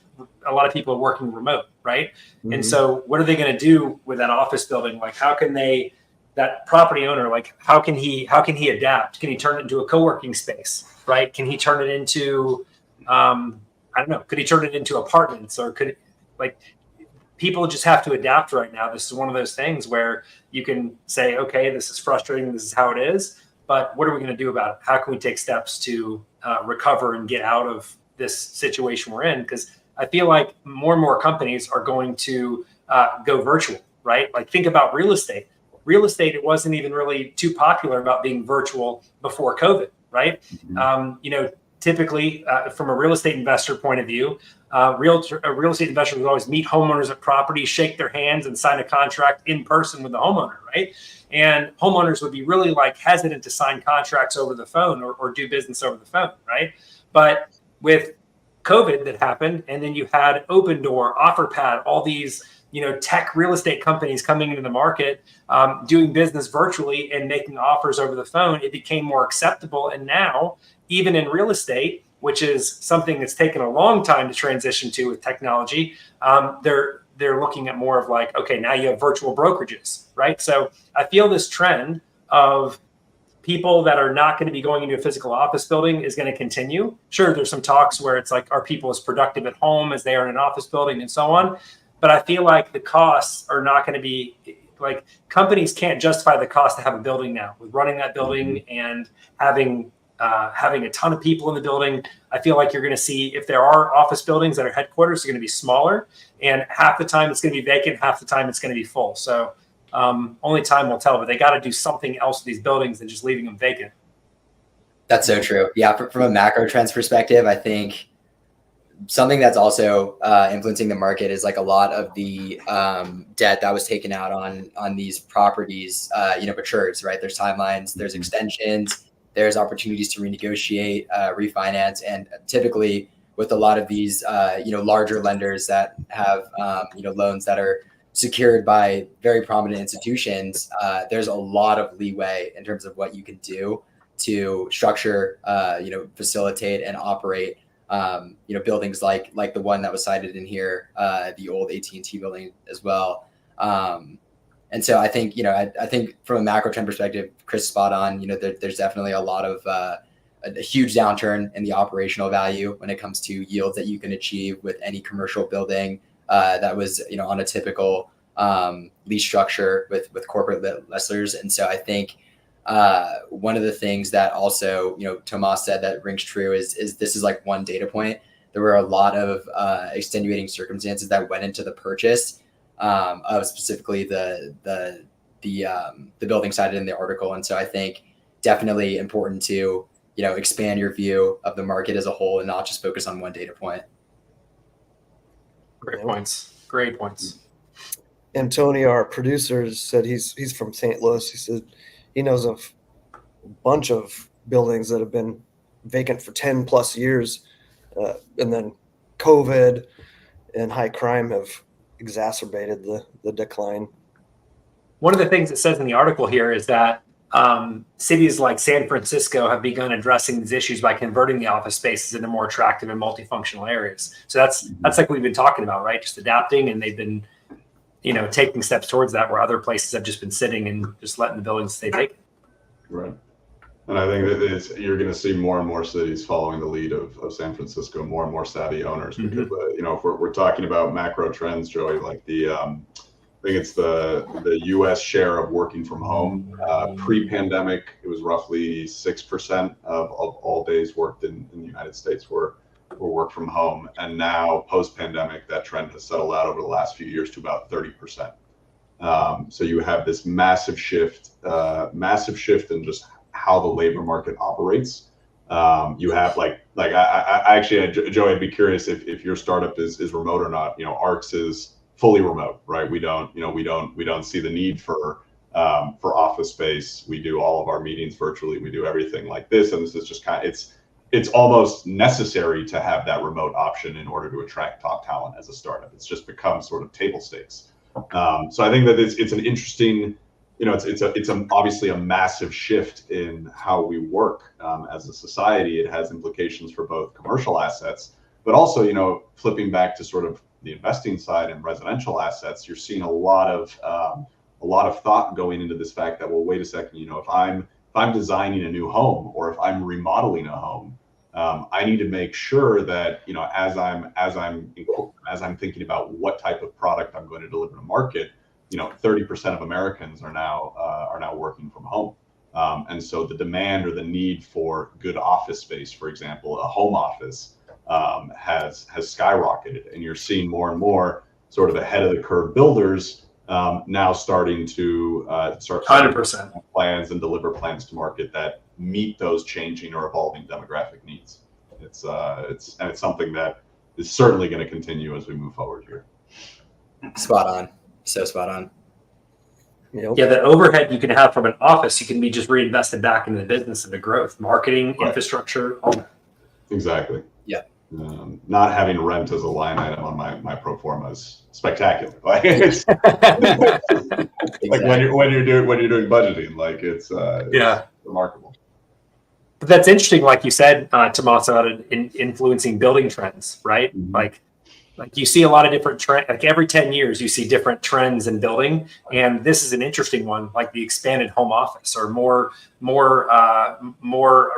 a lot of people are working remote, right? Mm-hmm. And so what are they going to do with that office building? Like, how can they, that property owner, like, how can he adapt? Can he turn it into a co-working space, right? Can he turn it into, I don't know, could he turn it into apartments, or could it, like, people just have to adapt right now. This is one of those things where you can say, okay, this is frustrating, this is how it is, but what are we going to do about it? How can we take steps to recover and get out of this situation we're in? Because I feel like more and more companies are going to go virtual, right? Like, think about real estate. Real estate, it wasn't even really too popular about being virtual before COVID, right? Mm-hmm. Typically, from a real estate investor point of view, real estate investors would always meet homeowners at properties, shake their hands, and sign a contract in person with the homeowner, right? And homeowners would be really like hesitant to sign contracts over the phone or do business over the phone, right? But with COVID that happened, and then you had Open Door, OfferPad, all these tech real estate companies coming into the market, doing business virtually and making offers over the phone, it became more acceptable. And now, even in real estate, which is something that's taken a long time to transition to with technology, they're looking at more of like, okay, now you have virtual brokerages, right? So I feel this trend of people that are not going to be going into a physical office building is going to continue. Sure, there's some talks where it's like, are people as productive at home as they are in an office building and so on? But I feel like the costs are not going to be, like, companies can't justify the cost to have a building now with running that building and having a ton of people in the building. I feel like you're going to see, if there are office buildings that are headquarters, they're going to be smaller, and half the time it's going to be vacant, half the time it's going to be full. So only time will tell, but they got to do something else with these buildings than just leaving them vacant. That's so true. Yeah, from a macro trends perspective, I think something that's also influencing the market is like a lot of the debt that was taken out on these properties, matures, right? There's timelines, there's extensions, there's opportunities to renegotiate, refinance, and typically with a lot of these, larger lenders that have, loans that are secured by very prominent institutions, there's a lot of leeway in terms of what you can do to structure, facilitate and operate, buildings like the one that was cited in here, the old AT&T building as well. And so I think, I think from a macro trend perspective, Chris is spot on. There's definitely a lot of a huge downturn in the operational value when it comes to yields that you can achieve with any commercial building that was, on a typical lease structure with corporate lessors. And so I think one of the things that also, Tomas said that rings true is this is like one data point. There were a lot of extenuating circumstances that went into the purchase of specifically the building cited in the article. And so I think definitely important to, expand your view of the market as a whole and not just focus on one data point. Great points. Antonio, our producer, said he's from St. Louis. He said he knows of bunch of buildings that have been vacant for 10 plus years. And then COVID and high crime have exacerbated the decline. One of the things it says in the article here is that cities like San Francisco have begun addressing these issues by converting the office spaces into more attractive and multifunctional areas. So that's like we've been talking about, right? Just adapting, and they've been, taking steps towards that, where other places have just been sitting and just letting the buildings stay vacant. Right. And I think that you're going to see more and more cities following the lead of San Francisco, more and more savvy owners. Because if we're talking about macro trends, Joey, like I think it's the U.S. share of working from home. Pre-pandemic, it was roughly 6% of all days worked in the United States were work from home. And now, post-pandemic, that trend has settled out over the last few years to about 30%. So you have this massive shift in just how the labor market operates. You have I actually, Joey, I'd be curious if your startup is remote or not. Arcs is fully remote, right? We don't see the need for office space. We do all of our meetings virtually. We do everything like this, and this is just it's almost necessary to have that remote option in order to attract top talent as a startup. It's just become sort of table stakes. So I think that it's an interesting, it's obviously a massive shift in how we work as a society. It has implications for both commercial assets, but also, flipping back to sort of the investing side and residential assets, you're seeing a lot of thought going into this fact that, well, wait a second, if I'm designing a new home, or if I'm remodeling a home, I need to make sure that, as I'm thinking about what type of product I'm going to deliver to market, 30% of Americans are now working from home. And so the demand or the need for good office space, for example, a home office, has skyrocketed, and you're seeing more and more sort of ahead of the curve builders now starting to start 100% plans and deliver plans to market that meet those changing or evolving demographic needs. It's something that is certainly going to continue as we move forward here. Spot on. So spot on. Yep. Yeah, the overhead you can have from an office, you can be just reinvested back into the business and the growth, marketing, Right. Infrastructure, all that. Exactly. Yeah. Not having rent as a line item on my pro forma is spectacular. Like, it's, like when you're doing budgeting, like it's remarkable. But that's interesting, like you said, Tomas, about influencing building trends, right? Mm-hmm. Like you see a lot of different trends. Like every 10 years, you see different trends in building, and this is an interesting one, like the expanded home office, or more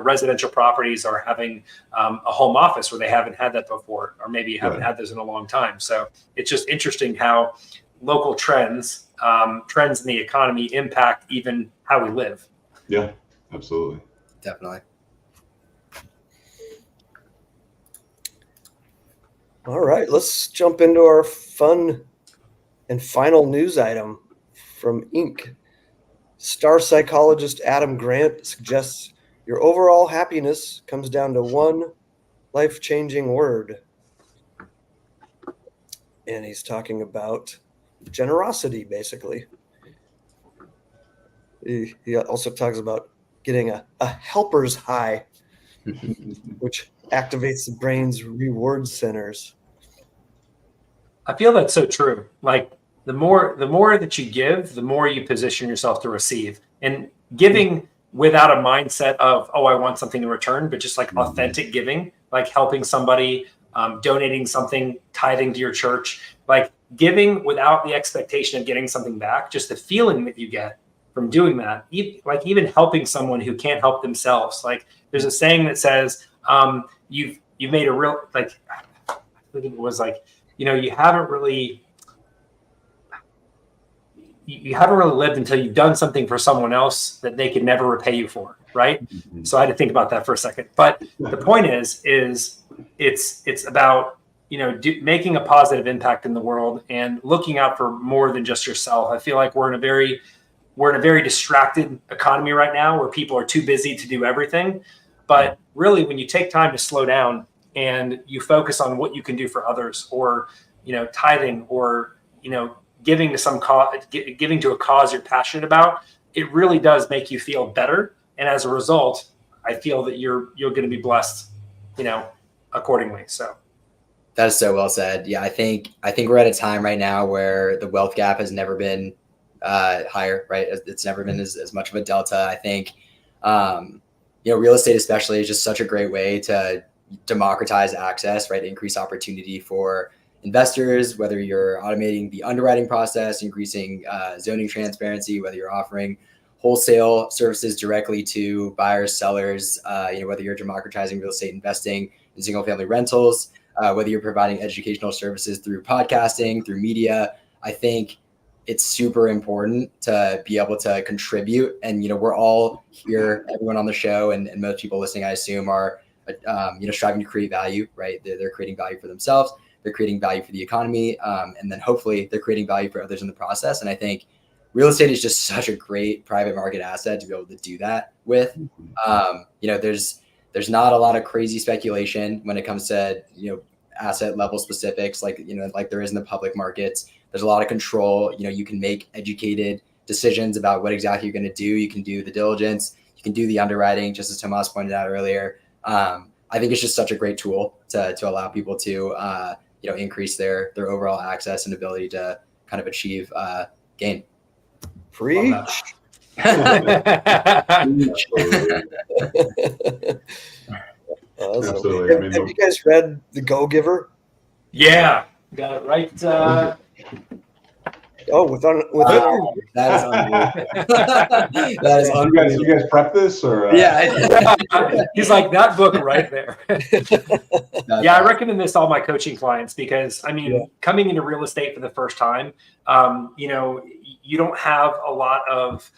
residential properties are having a home office where they haven't had that before, or maybe haven't had this in a long time. So it's just interesting how local trends in the economy impact even how we live. Yeah, absolutely. Definitely. All right, let's jump into our fun and final news item from Inc. Star psychologist Adam Grant suggests your overall happiness comes down to one life-changing word. And he's talking about generosity, basically. He also talks about getting a helper's high, which activates the brain's reward centers. I feel that's so true. Like the more that you give, the more you position yourself to receive. And giving without a mindset of, oh, I want something in return, but just like authentic giving, like helping somebody, donating something, tithing to your church, like giving without the expectation of getting something back, just the feeling that you get from doing that, like even helping someone who can't help themselves. Like there's a saying that says, you've made a real, like, I think it was like, you haven't really lived until you've done something for someone else that they could never repay you for, right? Mm-hmm. So I had to think about that for a second. But the point is it's about making a positive impact in the world and looking out for more than just yourself. I feel like we're in a very distracted economy right now, where people are too busy to do everything. But really, when you take time to slow down and you focus on what you can do for others, or tithing, or giving to some cause, giving to a cause you're passionate about, it really does make you feel better And as a result, I feel that you're going to be blessed, accordingly. So that is so well said. Yeah, I think we're at a time right now where the wealth gap has never been higher, right? It's never been as much of a delta. I think, real estate especially is just such a great way to democratize access, right? Increase opportunity for investors, whether you're automating the underwriting process, increasing zoning transparency, whether you're offering wholesale services directly to buyers, sellers, whether you're democratizing real estate investing in single family rentals, whether you're providing educational services through podcasting, through media. I think it's super important to be able to contribute. And, we're all here, everyone on the show and most people listening, I assume, are, striving to create value, right? They're creating value for themselves. They're creating value for the economy. And then hopefully they're creating value for others in the process. And I think real estate is just such a great private market asset to be able to do that with. There's not a lot of crazy speculation when it comes to, asset level specifics, like there is in the public markets. There's a lot of control. You can make educated decisions about what exactly you're going to do. You can do the diligence. You can do the underwriting, just as Tomas pointed out earlier. I think it's just such a great tool to allow people to, increase their overall access and ability to kind of achieve gain. Preach. Awesome. Absolutely. Have you guys read The Go-Giver? Yeah, got it right. That is unbelievable. That is unbelievable. You guys prep this or? Yeah. He's like, that book right there. Yeah, I recommend this to all my coaching clients because, coming into real estate for the first time, you don't have a lot of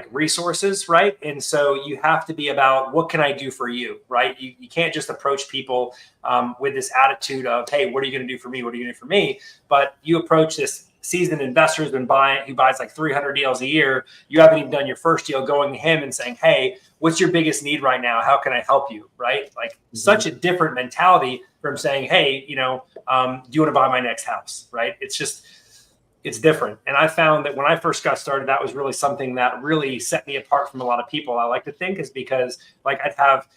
resources, right? And so you have to be about, what can I do for you, right? You can't just approach people with this attitude of, hey, what are you going to do for me? What are you going to do for me? But you approach this seasoned investor who buys 300 deals a year. You haven't even done your first deal, going to him and saying, hey, what's your biggest need right now? How can I help you? Right? Such a different mentality from saying, hey, do you want to buy my next house? Right? It's different. And I found that when I first got started, that was really something that really set me apart from a lot of people. I like to think is because I'd have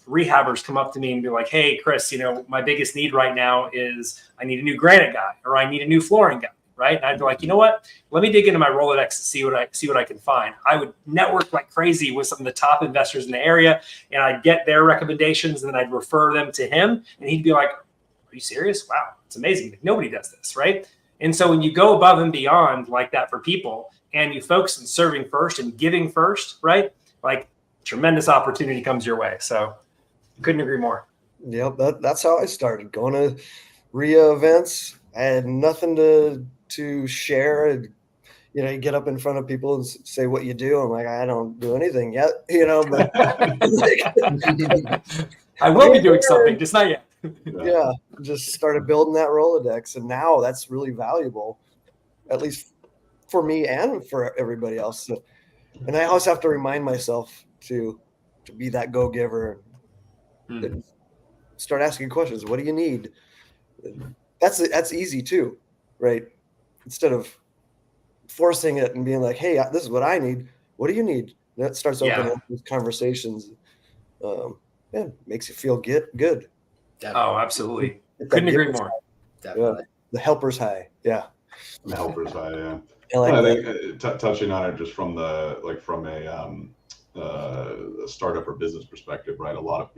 rehabbers come up to me and be like, hey, Chris, my biggest need right now is I need a new granite guy, or I need a new flooring guy. Right. And I'd be like, you know what, let me dig into my Rolodex to see what I can find. I would network like crazy with some of the top investors in the area, and I'd get their recommendations, and then I'd refer them to him, and he'd be like, are you serious? Wow, it's amazing. Nobody does this, right? And so when you go above and beyond like that for people, and you focus on serving first and giving first, right? Tremendous opportunity comes your way. So couldn't agree more. Yep, that's how I started going to RIA events. I had nothing to share. And, you get up in front of people and say what you do. I'm like, I don't do anything yet, but I will be doing something, just not yet. Yeah, just started building that Rolodex, and now that's really valuable, at least for me and for everybody else. So, and I always have to remind myself to be that go-giver and start asking questions. What do you need? That's easy too, right? Instead of forcing it and being like, hey, this is what I need. What do you need? And that starts opening up these conversations. Makes you feel good. Definitely. Oh, absolutely. Couldn't agree more. Definitely. Yeah. The helper's high. Yeah. The helper's high. Yeah. I think touching on it just from a startup or business perspective, right? A lot of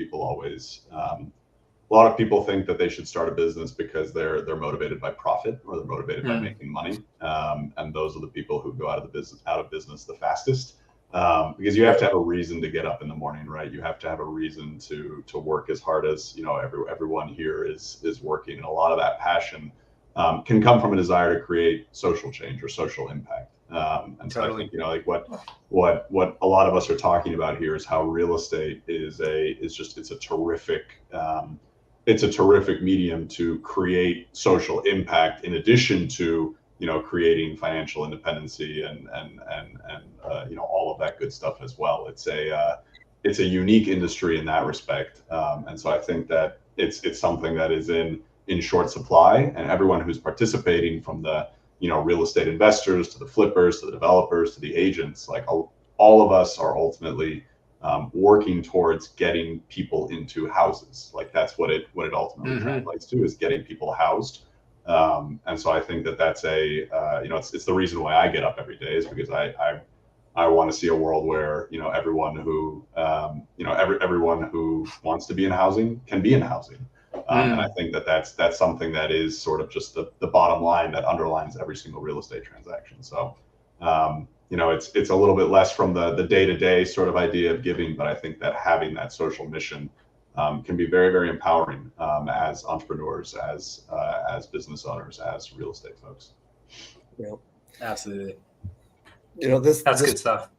people think that they should start a business because they're motivated by profit, or they're motivated by making money, and those are the people who go out of business the fastest, because you have to have a reason to get up in the morning, right? You have to have a reason to work as hard as everyone here is working, and a lot of that passion can come from a desire to create social change or social impact. And so I think, what a lot of us are talking about here is how real estate is a terrific medium to create social impact, in addition to creating financial independency and all of that good stuff as well. It's a unique industry in that respect, and so I think that it's something that is in short supply, and everyone who's participating, from the real estate investors to the flippers to the developers to the agents, all of us are ultimately working towards getting people into houses. Like that's what it ultimately translates to, is getting people housed. And so I think that's it's the reason why I get up every day, is because I want to see a world where, everyone who, everyone who wants to be in housing can be in housing. And I think that's something that is sort of just the bottom line that underlines every single real estate transaction. So, it's a little bit less from the day-to-day sort of idea of giving, but I think that having that social mission can be very, very empowering as entrepreneurs, as business owners, as real estate folks. Yeah, Absolutely. That's good stuff.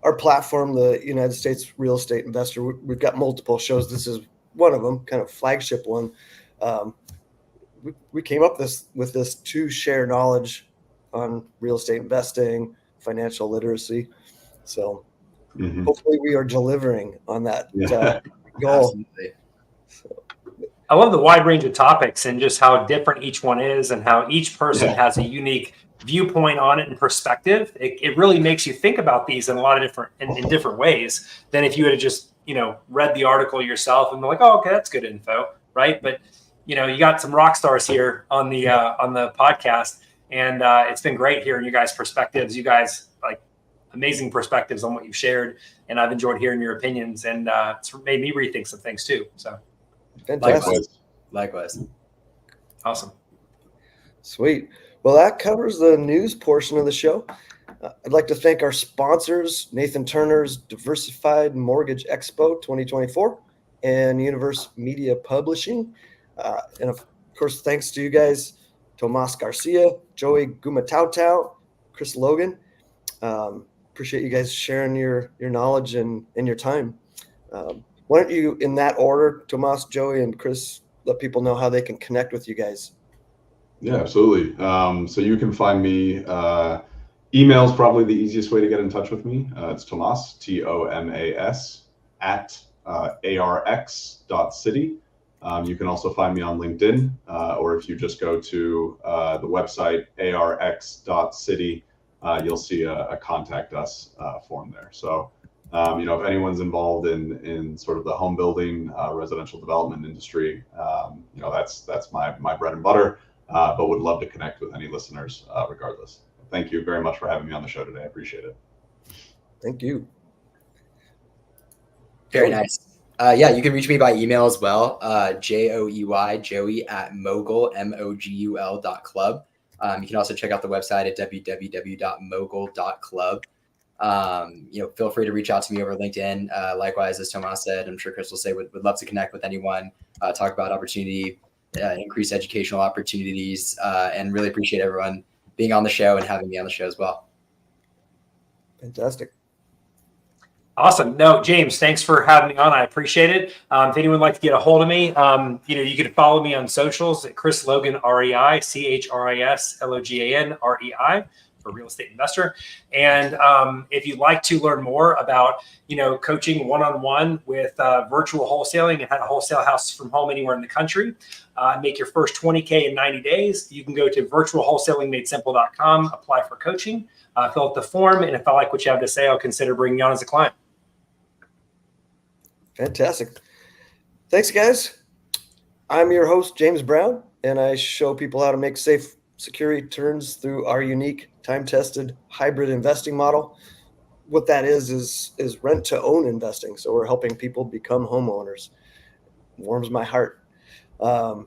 Our platform, the United States Real Estate Investor, we've got multiple shows. This is one of them, kind of flagship one. We came up with this to share knowledge on real estate investing, financial literacy. So hopefully we are delivering on that goal. Absolutely. I love the wide range of topics and just how different each one is, and how each person has a unique viewpoint on it and perspective. It really makes you think about these in a lot of different ways than if you had just, read the article yourself and be like, oh, okay, that's good info. Right. But, you got some rock stars here on the podcast, and it's been great hearing you guys' perspectives. You guys amazing perspectives on what you've shared, and I've enjoyed hearing your opinions, and it's made me rethink some things too. So Likewise. Awesome. Sweet. Well, that covers the news portion of the show. I'd like to thank our sponsors, Nathan Turner's Diversified Mortgage Expo 2024 and Universe Media Publishing. And of course, thanks to you guys, Tomas Garcia, Joey Gumataotao, Chris Logan. Appreciate you guys sharing your knowledge and your time. Why don't you, in that order, Tomas, Joey, and Chris, let people know how they can connect with you guys? Yeah, absolutely. So you can find me, email's probably the easiest way to get in touch with me. It's Tomas, TOMAS, at arx.city. You can also find me on LinkedIn, or if you just go to the website, arx.city, you'll see a contact us form there. So, if anyone's involved in sort of the home building, residential development industry, that's my bread and butter, but would love to connect with any listeners regardless. Thank you very much for having me on the show today. I appreciate it. Thank you. Very nice. You can reach me by email as well. Joey at mogul.club. You can also check out the website at www.mogul.club. Feel free to reach out to me over LinkedIn. Likewise, as Tomas said, I'm sure Chris will say, would love to connect with anyone, talk about opportunity, increase educational opportunities, and really appreciate everyone being on the show and having me on the show as well. Fantastic. Awesome. No, James, thanks for having me on. I appreciate it. If anyone would like to get a hold of me, you can follow me on socials at Chris Logan, REI, CHRISLOGAN, REI, for real estate investor. And if you'd like to learn more about, coaching one-on-one with virtual wholesaling and how to wholesale houses from home anywhere in the country, make your first 20K in 90 days, you can go to virtualwholesalingmadesimple.com, apply for coaching, fill out the form. And if I like what you have to say, I'll consider bringing you on as a client. Fantastic. Thanks, guys. I'm your host, James Brown, and I show people how to make safe, secure returns through our unique, time-tested hybrid investing model. What that is rent-to-own investing. So we're helping people become homeowners. It warms my heart. Go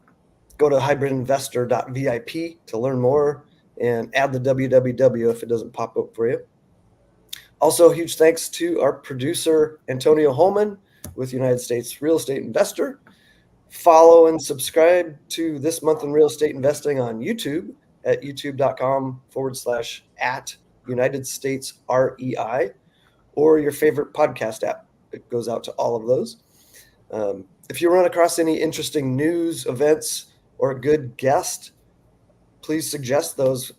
to hybridinvestor.vip to learn more and add the www if it doesn't pop up for you. Also, huge thanks to our producer, Antonio Holman, with United States Real Estate Investor. Follow and subscribe to This Month in Real Estate Investing on YouTube at youtube.com/at United States REI, or your favorite podcast app. It goes out to all of those. If you run across any interesting news, events, or a good guest, please suggest those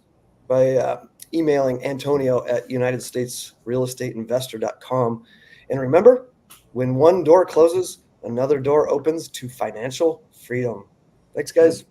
by emailing Antonio at UnitedStatesRealEstateInvestor.com. And remember, when one door closes, another door opens to financial freedom. Thanks, guys.